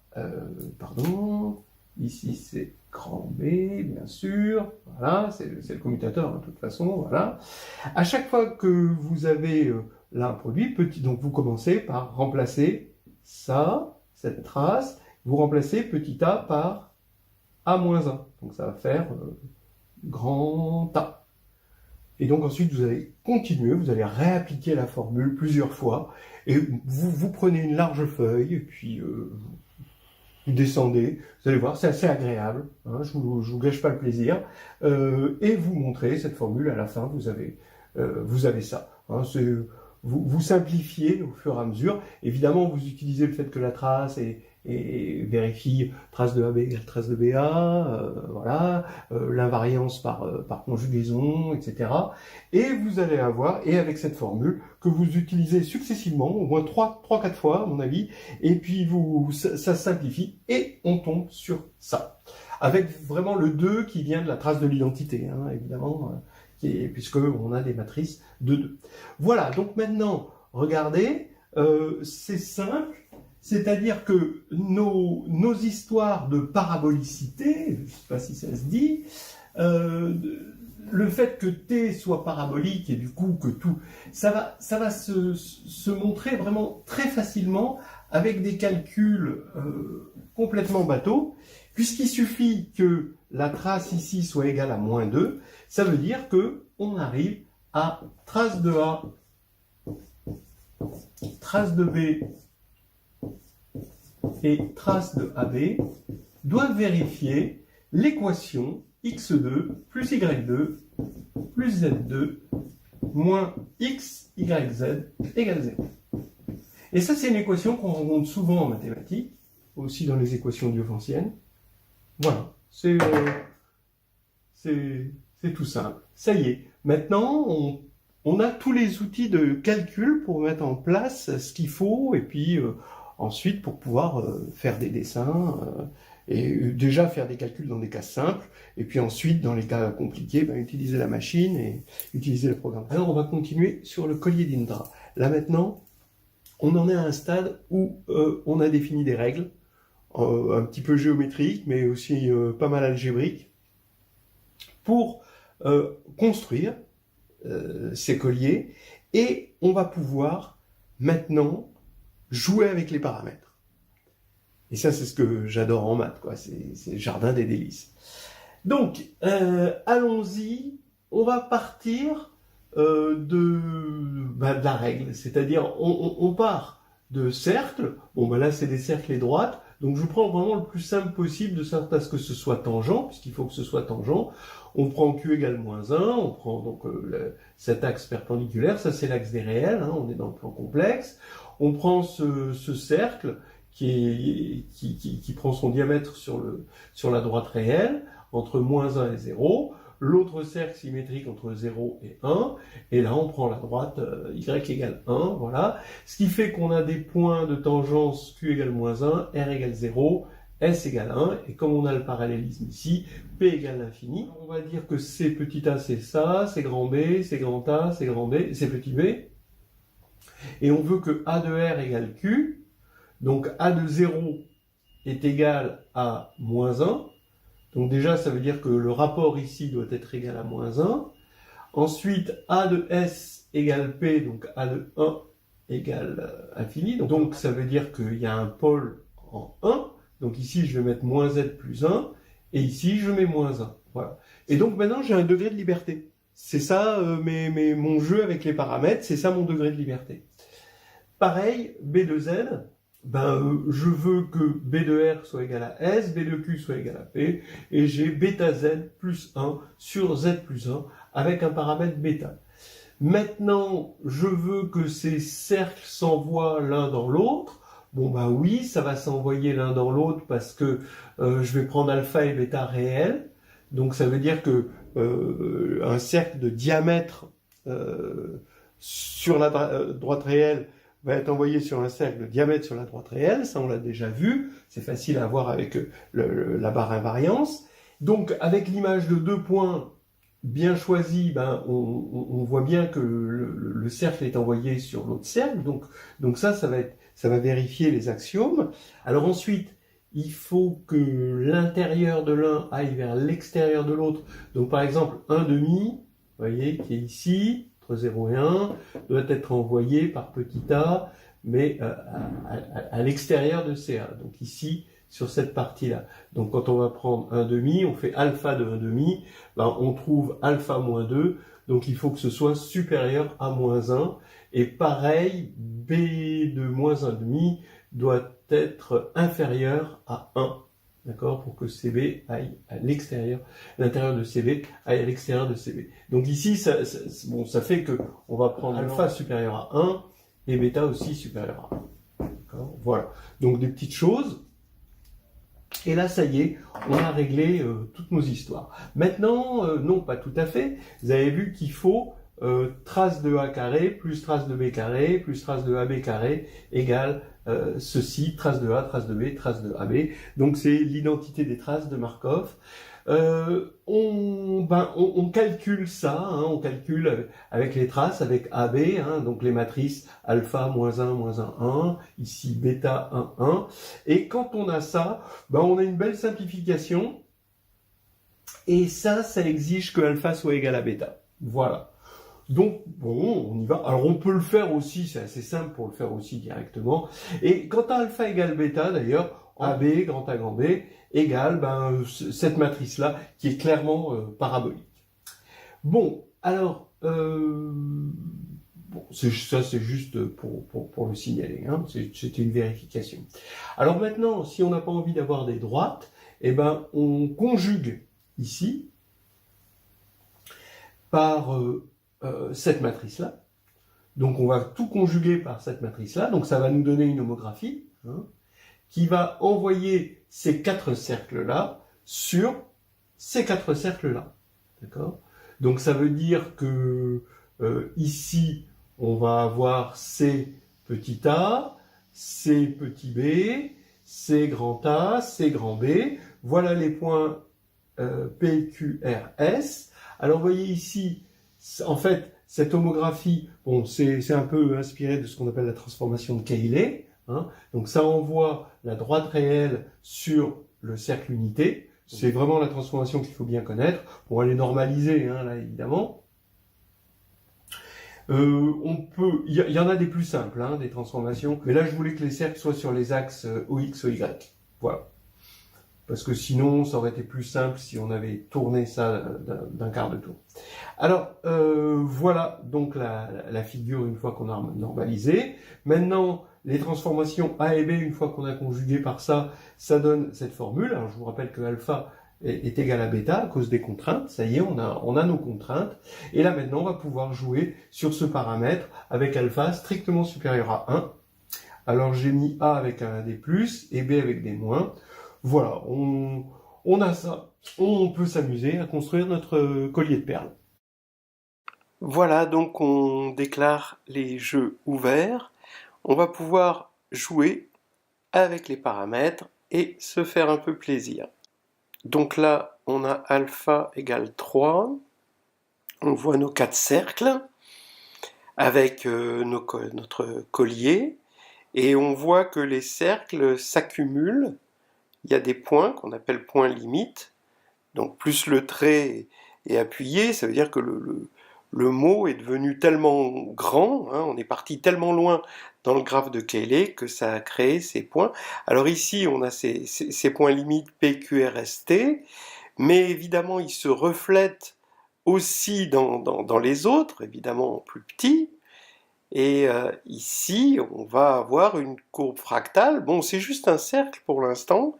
ici c'est grand B, bien sûr, Voilà, c'est le commutateur, hein, de toute façon, voilà. À chaque fois que vous avez là un produit, donc vous commencez par remplacer ça, cette trace, vous remplacez petit a par a-1. Donc ça va faire grand A. Et donc ensuite, vous allez continuer, vous allez réappliquer la formule plusieurs fois, et vous prenez une large feuille, et puis vous descendez, vous allez voir, c'est assez agréable, hein, je vous gâche pas le plaisir, et vous montrez cette formule, à la fin, vous avez ça. Hein, vous simplifiez au fur et à mesure. Évidemment, vous utilisez le fait que la trace et vérifie trace de AB égale trace de BA, voilà, l'invariance par conjugaison, etc. Et vous allez avoir, et avec cette formule, que vous utilisez successivement, au moins 3-4 fois, à mon avis, et puis ça simplifie, et on tombe sur ça. Avec vraiment le 2 qui vient de la trace de l'identité, hein, évidemment, puisqu'on a des matrices de 2. Voilà, donc maintenant, regardez, c'est simple, c'est-à-dire que nos histoires de parabolicité, je ne sais pas si ça se dit, le fait que t soit parabolique et du coup que tout, ça va se montrer vraiment très facilement avec des calculs complètement bateaux, puisqu'il suffit que la trace ici soit égale à -2, ça veut dire que on arrive à trace de A, trace de B et trace de AB doivent vérifier l'équation x2 plus y2 plus z2 moins x, y, z égale 0. Et ça, c'est une équation qu'on rencontre souvent en mathématiques, aussi dans les équations diophantiennes. Voilà, c'est tout simple. Ça y est, maintenant, on a tous les outils de calcul pour mettre en place ce qu'il faut, et puis ensuite pour pouvoir faire des dessins, et déjà faire des calculs dans des cas simples, et puis ensuite, dans les cas compliqués, utiliser la machine et utiliser le programme. Alors, on va continuer sur le collier d'Indra. Là, maintenant, on en est à un stade où on a défini des règles, un petit peu géométriques, mais aussi pas mal algébriques, pour construire ces colliers, et on va pouvoir maintenant jouer avec les paramètres. Et ça, c'est ce que j'adore en maths, quoi. C'est le jardin des délices. Donc, allons-y. On va partir de la règle, c'est-à-dire on part de cercles. Bon, là, c'est des cercles et droites. Donc, je prends vraiment le plus simple possible, de sorte à ce que ce soit tangent, puisqu'il faut que ce soit tangent. On prend Q égale -1, on prend donc cet axe perpendiculaire, ça c'est l'axe des réels, hein, on est dans le plan complexe. On prend ce cercle qui prend son diamètre sur la droite réelle, entre -1 et 0. L'autre cercle symétrique entre 0 et 1, et là on prend la droite y égale 1, voilà. Ce qui fait qu'on a des points de tangence Q égale -1, R égale 0, S égale 1, et comme on a le parallélisme ici, P égale l'infini, on va dire que C petit a c'est ça, c'est grand B, c'est grand A, c'est grand B, c'est petit b, et on veut que A de R égale Q, donc A de 0 est égal à -1, donc déjà ça veut dire que le rapport ici doit être égal à -1, ensuite A de S égale P, donc A de 1 égale infini, donc ça veut dire qu'il y a un pôle en 1, donc ici je vais mettre -z plus 1, et ici je mets -1, voilà. Et donc maintenant j'ai un degré de liberté. C'est ça mon jeu avec les paramètres, c'est ça mon degré de liberté. Pareil, B de Z, je veux que B de R soit égal à S, B de Q soit égal à P, et j'ai bêta Z plus 1 sur Z plus 1 avec un paramètre bêta. Maintenant, je veux que ces cercles s'envoient l'un dans l'autre. Bon oui, ça va s'envoyer l'un dans l'autre parce que je vais prendre alpha et bêta réels. Donc ça veut dire que un cercle de diamètre sur la droite réelle va être envoyé sur un cercle de diamètre sur la droite réelle, ça on l'a déjà vu, c'est facile à voir avec la barre invariance. Donc avec l'image de 2 points bien choisie, on voit bien que le cercle est envoyé sur l'autre cercle, donc ça va vérifier les axiomes. Alors ensuite, il faut que l'intérieur de l'un aille vers l'extérieur de l'autre. Donc par exemple, 1,5, vous voyez, qui est ici, entre 0 et 1, doit être envoyé par petit a, mais à l'extérieur de CA. Donc ici, sur cette partie-là. Donc quand on va prendre 1,5, on fait alpha de 1,5, ben, on trouve alpha moins 2, donc il faut que ce soit supérieur à moins 1. Et pareil, B de moins 1,5 doit être inférieur à 1. D'accord? Pour que CB aille à l'extérieur, l'intérieur de CB aille à l'extérieur de CB. Donc ici, ça fait que on va prendre alpha supérieur à 1 et bêta aussi supérieur à 1. D'accord? Voilà. Donc des petites choses. Et là, ça y est, on a réglé toutes nos histoires. Maintenant, non, pas tout à fait. Vous avez vu qu'il faut trace de A carré plus trace de B carré plus trace de AB carré égale ceci, trace de A, trace de B, trace de AB. Donc c'est l'identité des traces de Markov. On calcule ça, hein, on calcule avec les traces, avec AB, hein, donc les matrices alpha, moins 1, moins 1, 1, ici bêta, 1, 1. Et quand on a ça, on a une belle simplification. Et ça exige que alpha soit égal à bêta. Voilà. Donc, bon, on y va. Alors, on peut le faire aussi, c'est assez simple pour le faire aussi directement. Et quand alpha égale bêta, d'ailleurs, AB, grand A, grand B, égale cette matrice-là, qui est clairement parabolique. Bon, alors, ça c'est juste pour le signaler, hein. C'était une vérification. Alors maintenant, si on n'a pas envie d'avoir des droites, on conjugue ici par cette matrice-là. Donc on va tout conjuguer par cette matrice-là, donc ça va nous donner une homographie, hein, qui va envoyer ces 4 cercles-là sur ces 4 cercles-là. D'accord? Donc ça veut dire que ici, on va avoir C petit a, C petit b, C grand A, C grand B. Voilà les points P, Q, R, S. Alors vous voyez ici, en fait, cette homographie, bon, c'est un peu inspiré de ce qu'on appelle la transformation de Cayley. Hein. Donc ça envoie la droite réelle sur le cercle unité. C'est vraiment la transformation qu'il faut bien connaître. On va les normaliser, hein, là, évidemment. Il y en a des plus simples, hein, des transformations. Mais là, je voulais que les cercles soient sur les axes OX, OY. Voilà. Parce que sinon, ça aurait été plus simple si on avait tourné ça d'un quart de tour. Alors, voilà donc la figure une fois qu'on a normalisé. Maintenant, les transformations A et B, une fois qu'on a conjugué par ça, ça donne cette formule. Alors, je vous rappelle que alpha est égal à bêta à cause des contraintes. Ça y est, on a nos contraintes. Et là, maintenant, on va pouvoir jouer sur ce paramètre avec alpha strictement supérieur à 1. Alors, j'ai mis A avec des plus et B avec des moins. Voilà, on a ça. On peut s'amuser à construire notre collier de perles. Voilà, donc on déclare les jeux ouverts. On va pouvoir jouer avec les paramètres et se faire un peu plaisir. Donc là, on a alpha égale 3. On voit nos 4 cercles avec notre collier. Et on voit que les cercles s'accumulent. Il y a des points qu'on appelle points limites. Donc plus le trait est appuyé, ça veut dire que le mot est devenu tellement grand, hein, on est parti tellement loin dans le graphe de Cayley que ça a créé ces points. Alors ici, on a ces points limites P, Q, R, S, T, mais évidemment, ils se reflètent aussi dans les autres, évidemment en plus petit. Et ici, on va avoir une courbe fractale. Bon, c'est juste un cercle pour l'instant,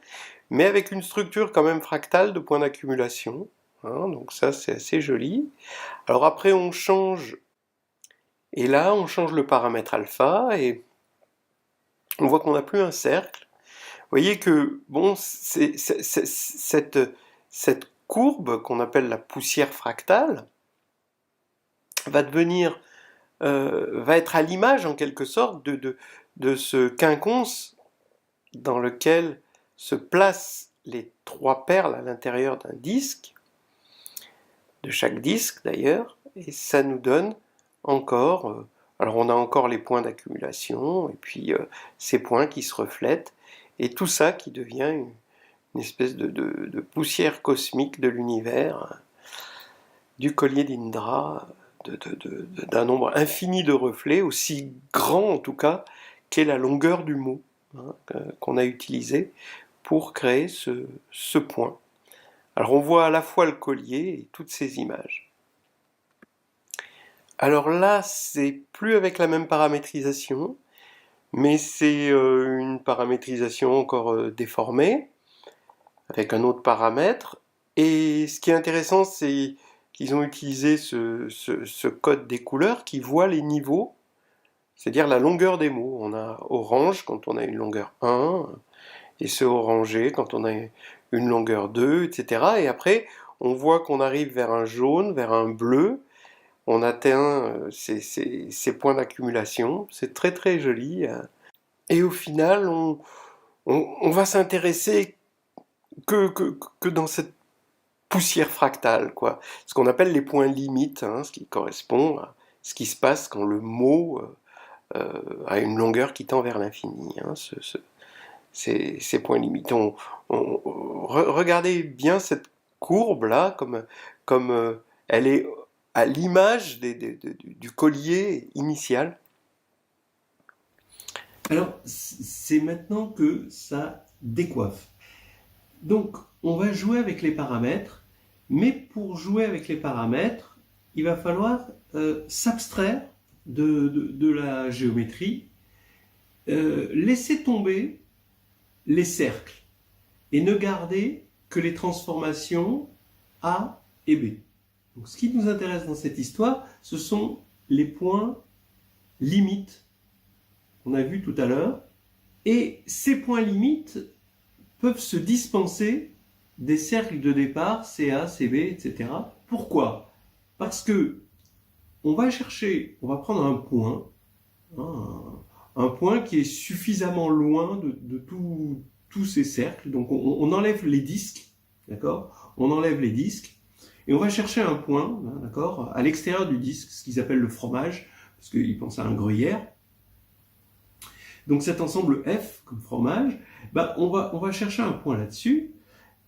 mais avec une structure quand même fractale de points d'accumulation. Hein, donc ça, c'est assez joli. Alors après, on change, et là, on change le paramètre alpha, et on voit qu'on n'a plus un cercle. Vous voyez que, bon, cette courbe qu'on appelle la poussière fractale va être à l'image, en quelque sorte, de ce quinconce dans lequel se placent les 3 perles à l'intérieur d'un disque, de chaque disque d'ailleurs, et ça nous donne encore, alors on a encore les points d'accumulation, et puis ces points qui se reflètent, et tout ça qui devient une espèce de poussière cosmique de l'univers, du collier d'Indra, d'un nombre infini de reflets, aussi grand en tout cas qu'est la longueur du mot qu'on a utilisé pour créer ce point. Alors on voit à la fois le collier et toutes ces images. Alors là, c'est plus avec la même paramétrisation, mais c'est une paramétrisation encore déformée, avec un autre paramètre. Et ce qui est intéressant, c'est qu'ils ont utilisé ce code des couleurs qui voit les niveaux, c'est-à-dire la longueur des mots. On a orange quand on a une longueur 1, et ce orangé quand on a une longueur 2, etc. Et après, on voit qu'on arrive vers un jaune, vers un bleu, on atteint ces points d'accumulation, c'est très très joli. Et au final, on va s'intéresser que dans cette poussière fractale, quoi. Ce qu'on appelle les points limites, ce qui correspond à ce qui se passe quand le mot a une longueur qui tend vers l'infini. Ces points limites. Regardez bien cette courbe-là, comme elle est à l'image du collier initial. Alors, c'est maintenant que ça décoiffe. Donc, on va jouer avec les paramètres, mais pour jouer avec les paramètres, il va falloir s'abstraire de la géométrie, laisser tomber les cercles et ne garder que les transformations A et B. Donc, ce qui nous intéresse dans cette histoire, ce sont les points limites qu'on a vus tout à l'heure, et ces points limites peuvent se dispenser des cercles de départ, CA, CB, etc. Pourquoi? Parce que on va prendre un point, un point qui est suffisamment loin de tous ces cercles. Donc on enlève les disques, d'accord? On enlève les disques et on va chercher un point, d'accord, à l'extérieur du disque, ce qu'ils appellent le fromage, parce qu'ils pensent à un gruyère. Donc cet ensemble F comme fromage, on va chercher un point là-dessus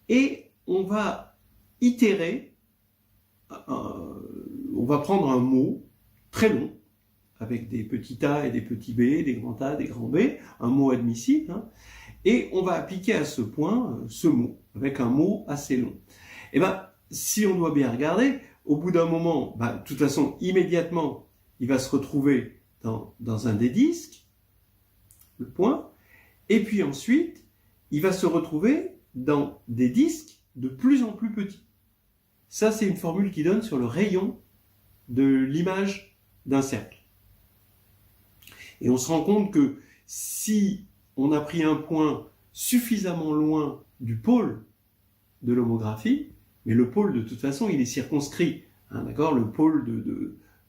et on va itérer, on va prendre un mot très long avec des petits A et des petits B, des grands A, des grands B, un mot admissible, et on va appliquer à ce point ce mot avec un mot assez long. Et si on doit bien regarder, au bout d'un moment, de toute façon, immédiatement, il va se retrouver dans un des disques, le point, et puis ensuite, il va se retrouver dans des disques de plus en plus petits. Ça, c'est une formule qui donne sur le rayon de l'image d'un cercle. Et on se rend compte que si on a pris un point suffisamment loin du pôle de l'homographie, mais le pôle, de toute façon, il est circonscrit, d'accord ? Le pôle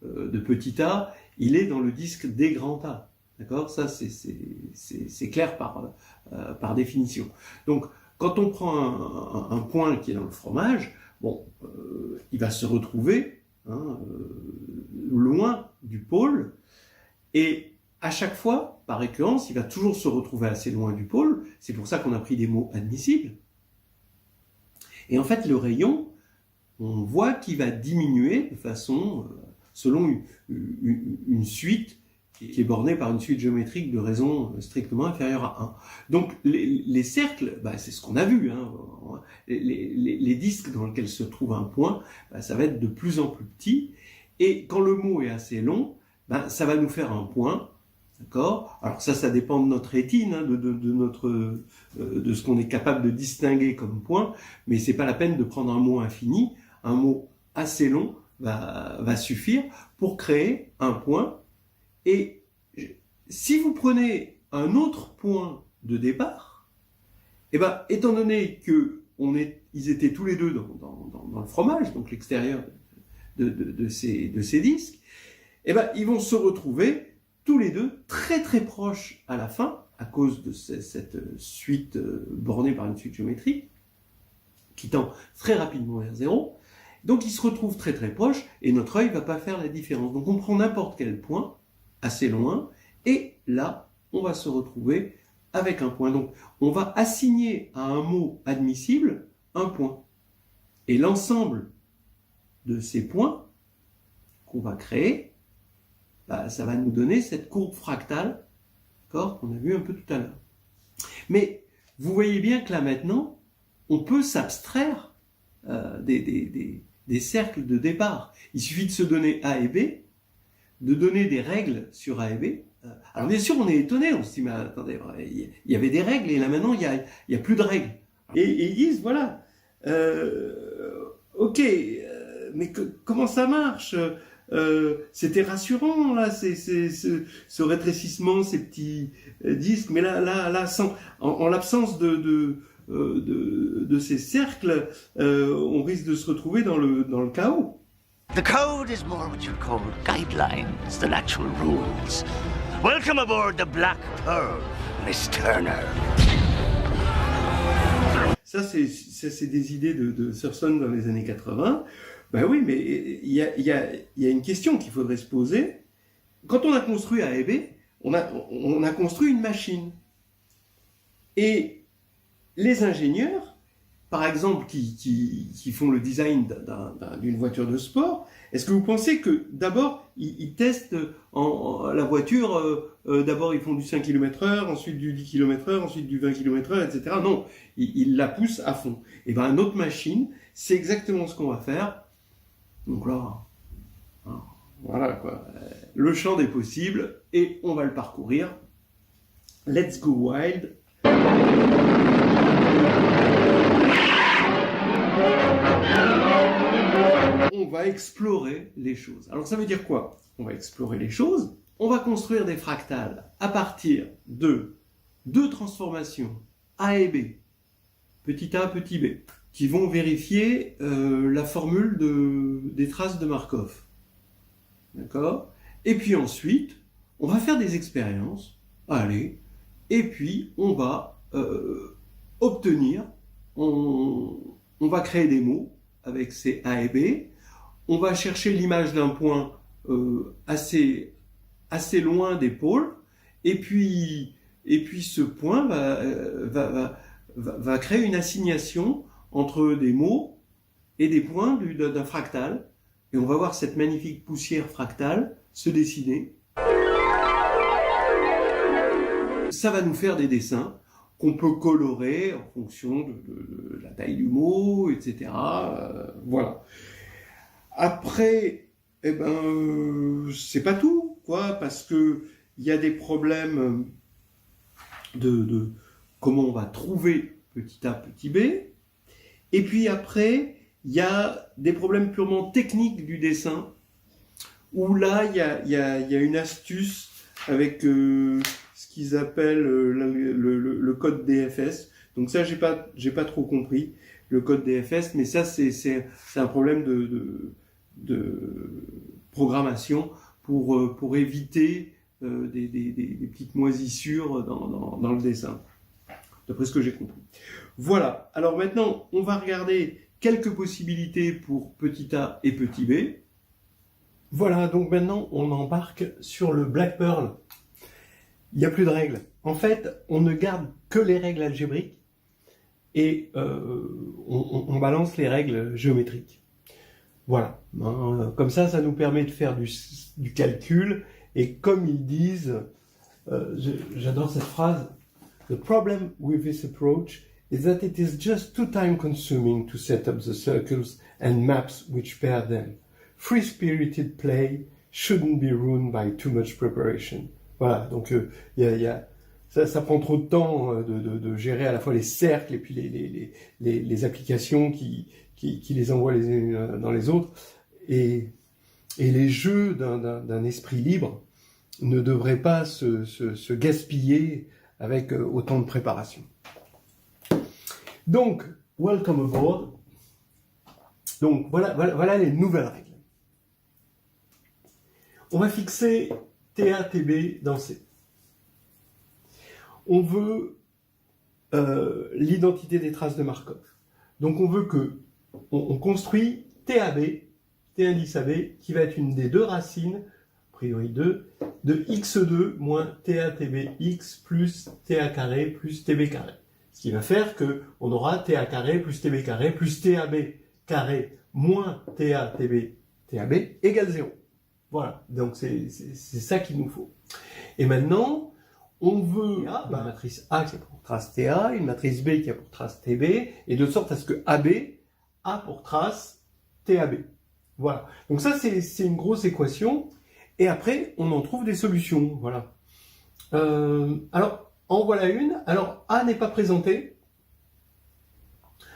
de petit a, il est dans le disque des grands A. D'accord ? Ça, c'est clair par définition. Donc, quand on prend un point qui est dans le fromage, il va se retrouver loin du pôle, et à chaque fois, par récurrence, il va toujours se retrouver assez loin du pôle. C'est pour ça qu'on a pris des mots admissibles. Et en fait, le rayon, on voit qu'il va diminuer de façon, selon une suite qui est bornée par une suite géométrique de raison strictement inférieure à 1. Donc les cercles, c'est ce qu'on a vu, les disques dans lesquels se trouve un point, ça va être de plus en plus petit, et quand le mot est assez long, ça va nous faire un point, d'accord ? Alors ça dépend de notre rétine, de ce qu'on est capable de distinguer comme point, mais c'est pas la peine de prendre un mot infini, un mot assez long va suffire pour créer un point. Et si vous prenez un autre point de départ, étant donné que ils étaient tous les deux dans le fromage, donc l'extérieur de ces disques, ils vont se retrouver tous les deux très très proches à la fin, à cause de cette suite bornée par une suite géométrique, qui tend très rapidement vers 0. Donc ils se retrouvent très très proches, et notre œil ne va pas faire la différence. Donc on prend n'importe quel point, assez loin, et là, on va se retrouver avec un point. Donc, on va assigner à un mot admissible un point. Et l'ensemble de ces points qu'on va créer, bah, ça va nous donner cette courbe fractale, d'accord, qu'on a vu un peu tout à l'heure. Mais vous voyez bien que là maintenant, on peut s'abstraire des cercles de départ. Il suffit de se donner A et B, de donner des règles sur A et B. Alors bien sûr, on est étonné, on se dit, mais attendez, il y avait des règles et là maintenant, il y a plus de règles. Et ils disent, voilà, ok, mais comment ça marche? C'était rassurant là, ce rétrécissement, ces petits disques, mais là, en l'absence de ces cercles, on risque de se retrouver dans le chaos. The code is more what you call guidelines than actual rules. Welcome aboard the Black Pearl, Miss Turner. Ça, c'est des idées de Thurston dans les années 80. Ben oui, mais il y a une question qu'il faudrait se poser. Quand on a construit A et B, on a construit une machine. Et les ingénieurs, par exemple, qui font le design d'une voiture de sport, est-ce que vous pensez que d'abord, ils testent la voiture, d'abord ils font du 5 km/h, ensuite du 10 km/h, ensuite du 20 km/h, etc. Non, ils la poussent à fond. Et bien, notre machine, c'est exactement ce qu'on va faire. Donc là, voilà quoi, le champ des possibles, et on va le parcourir. Let's go wild. On va explorer les choses. Alors ça veut dire quoi? On va explorer les choses, on va construire des fractales à partir de deux transformations, A et B, petit a, petit b, qui vont vérifier la formule des traces de Markov. D'accord? Et puis ensuite, on va faire des expériences, allez, et puis on va obtenir, on va créer des mots avec ces A et B, on va chercher l'image d'un point assez loin des pôles, et puis ce point va créer une assignation entre des mots et des points d'un fractal, et on va voir cette magnifique poussière fractale se dessiner. Ça va nous faire des dessins qu'on peut colorer en fonction de la taille du mot, etc. Voilà. Après, c'est pas tout, quoi, parce que il y a des problèmes de comment on va trouver petit a, petit b. Et puis après, il y a des problèmes purement techniques du dessin, où là, il y a une astuce avec ce qu'ils appellent le code DFS. Donc ça, j'ai pas trop compris le code DFS, mais ça, c'est un problème de programmation pour éviter des petites moisissures dans le dessin, d'après ce que j'ai compris. Voilà, alors maintenant, on va regarder quelques possibilités pour petit a et petit b. Voilà, donc maintenant, on embarque sur le Black Pearl. Il n'y a plus de règles. En fait, on ne garde que les règles algébriques et on balance les règles géométriques. Voilà, comme ça nous permet de faire du calcul, et comme ils disent, j'adore cette phrase, « The problem with this approach is that it is just too time consuming to set up the circles and maps which pair them. Free-spirited play shouldn't be ruined by too much preparation. » Voilà, donc ça prend trop de temps de gérer à la fois les cercles et puis les applications qui les envoient les unes dans les autres. Et les jeux d'un esprit libre ne devraient pas se gaspiller avec autant de préparation. Donc, welcome aboard. Donc, voilà les nouvelles règles. On va fixer TA, TB dans C. On veut l'identité des traces de Markov. Donc on veut on construit TAB, T indice AB, qui va être une des deux racines, a priori 2, de x2 moins TATBx plus TA carré plus TB carré. Ce qui va faire que on aura TA carré plus TB carré plus TAB carré moins TATB TAB égale 0. Voilà, donc c'est ça qu'il nous faut. Et maintenant, on veut une matrice A qui a pour trace TA, une matrice B qui a pour trace TB, et de sorte à ce que AB a pour trace TAB. Voilà. Donc ça, c'est une grosse équation. Et après, on en trouve des solutions. Voilà. Alors, en voilà une. Alors, A n'est pas présenté,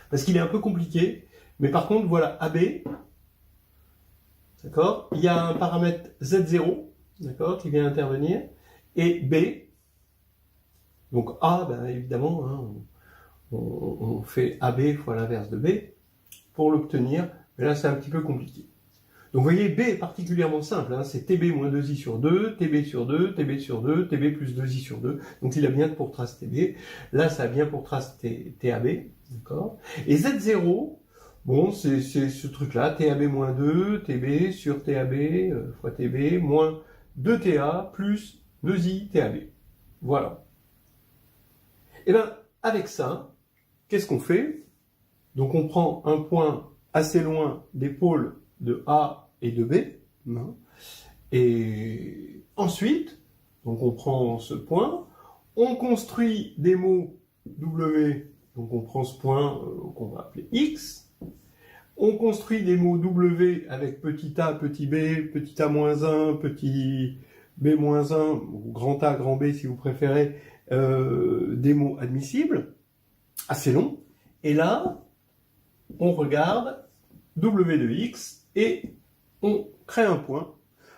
parce qu'il est un peu compliqué. Mais par contre, voilà AB. D'accord? Il y a un paramètre Z0, d'accord, qui vient intervenir. Et B. Donc A, ben, évidemment, hein, on fait AB fois l'inverse de B pour l'obtenir. Mais là, c'est un petit peu compliqué. Donc, vous voyez, B est particulièrement simple. Hein, c'est TB moins 2i sur 2, TB sur 2, TB sur 2, TB plus 2i sur 2. Donc, il a bien pour trace TB. Là, ça a bien pour trace TAB. D'accord? Et Z0, bon, c'est ce truc-là. TAB moins 2, TB sur TAB fois TB moins 2TA plus 2i TAB. Voilà. Et bien, avec ça, qu'est-ce qu'on fait? Donc, on prend un point assez loin des pôles de A et de B. Et ensuite, donc on prend ce point, on construit des mots W, donc on prend ce point qu'on va appeler X, on construit des mots W avec petit a, petit b, petit a moins 1, petit b moins 1, ou grand A, grand B si vous préférez, des mots admissibles, assez longs, et là, on regarde W de X, et on crée un point.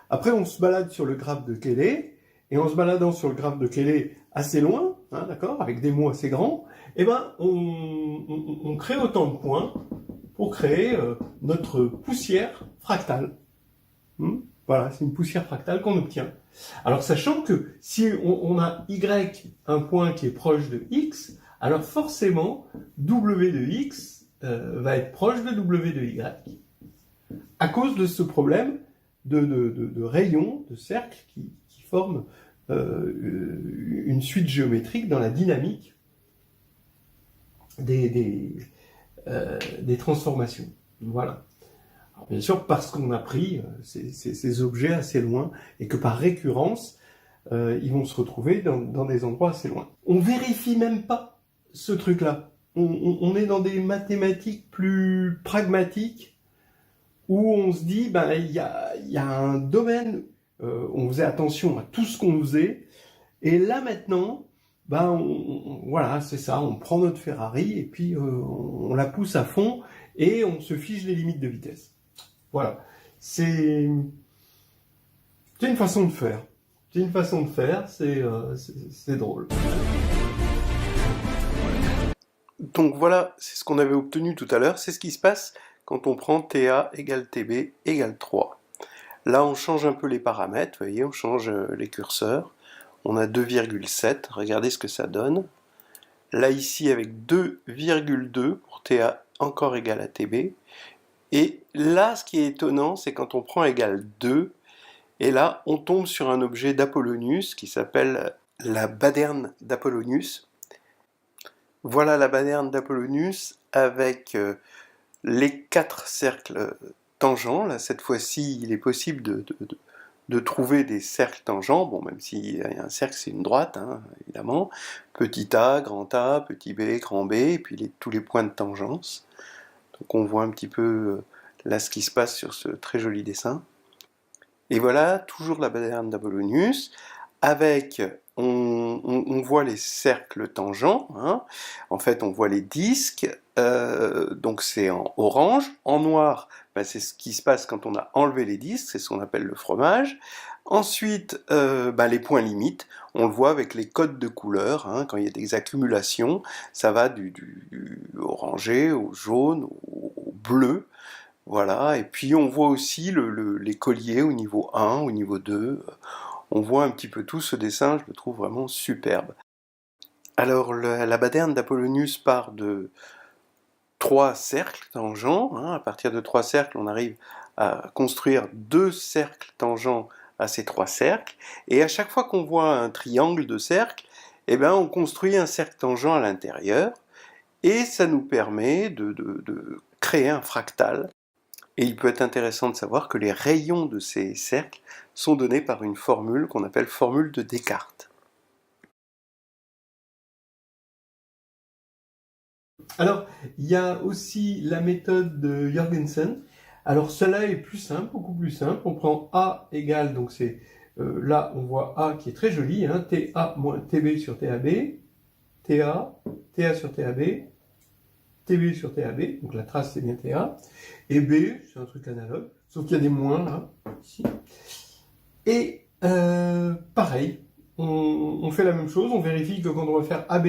Après, on se balade sur le graphe de Cayley, et en se baladant sur le graphe de Cayley assez loin, hein, d'accord, avec des mots assez grands, eh ben, on crée autant de points pour créer notre poussière fractale. Voilà, c'est une poussière fractale qu'on obtient. Alors, sachant que si on a Y, un point qui est proche de X, alors forcément, W de X va être proche de W de Y, à cause de ce problème de rayons, de cercles qui forment une suite géométrique dans la dynamique des transformations. Voilà. Alors, bien sûr, parce qu'on a pris ces objets assez loin et que par récurrence, ils vont se retrouver dans des endroits assez loin. On vérifie même pas ce truc-là. On est dans des mathématiques plus pragmatiques, où on se dit, ben, il y a un domaine, on faisait attention à tout ce qu'on faisait, et là maintenant, ben, voilà, c'est ça, on prend notre Ferrari, et puis on la pousse à fond, et on se fiche les limites de vitesse. Voilà. C'est une façon de faire. C'est une façon de faire, c'est drôle. Donc voilà, c'est ce qu'on avait obtenu tout à l'heure, c'est ce qui se passe quand on prend TA égale TB égale 3. Là, on change un peu les paramètres, vous voyez, on change les curseurs. On a 2,7, regardez ce que ça donne. Là, ici, avec 2,2 pour TA encore égal à TB. Et là, ce qui est étonnant, c'est quand on prend égal 2, et là, on tombe sur un objet d'Apollonius qui s'appelle la baderne d'Apollonius. Voilà la baderne d'Apollonius avec les 4 cercles tangents. Là, cette fois-ci, il est possible de trouver des cercles tangents. Bon, même si un cercle, c'est une droite, hein, évidemment. Petit a, petit b, grand B, et puis tous les points de tangence. Donc on voit un petit peu là ce qui se passe sur ce très joli dessin. Et voilà, toujours la baderne d'Apollonius, avec, on voit les cercles tangents, hein. En fait on voit les disques, donc c'est en orange, en noir, ben, c'est ce qui se passe quand on a enlevé les disques, c'est ce qu'on appelle le fromage. Ensuite, ben, les points limites, on le voit avec les codes de couleurs, hein, quand il y a des accumulations, ça va du orangé au jaune, au bleu. Voilà, et puis on voit aussi les colliers au niveau 1, au niveau 2, on voit un petit peu tout ce dessin, je le trouve vraiment superbe. Alors la baderne d'Apollonius part de 3 cercles tangents, hein. À partir de 3 cercles on arrive à construire 2 cercles tangents à ces 3 cercles, et à chaque fois qu'on voit un triangle de cercle, eh ben, on construit un cercle tangent à l'intérieur, et ça nous permet de créer un fractal. Et il peut être intéressant de savoir que les rayons de ces cercles sont donnés par une formule qu'on appelle formule de Descartes. Alors, il y a aussi la méthode de Jorgensen. Alors, celle-là est plus simple, beaucoup plus simple. On prend A égale, donc c'est là, on voit A qui est très joli, hein, TA moins TB sur TAB, TA sur TAB, TB sur TAB, donc la trace c'est bien TA, et B, c'est un truc analogue, sauf qu'il y a des moins là, ici. Et pareil, on fait la même chose, on vérifie que quand on va faire AB,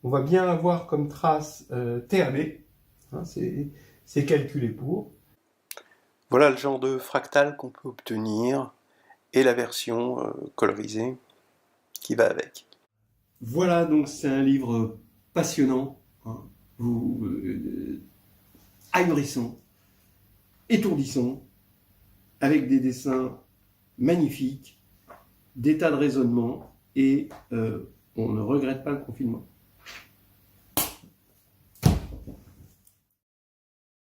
on va bien avoir comme trace TAB, hein, c'est calculé pour. Voilà le genre de fractal qu'on peut obtenir, et la version colorisée qui va avec. Voilà, donc c'est un livre passionnant, hein, ahurissant, étourdissant, avec des dessins magnifiques, des tas de raisonnements, et on ne regrette pas le confinement.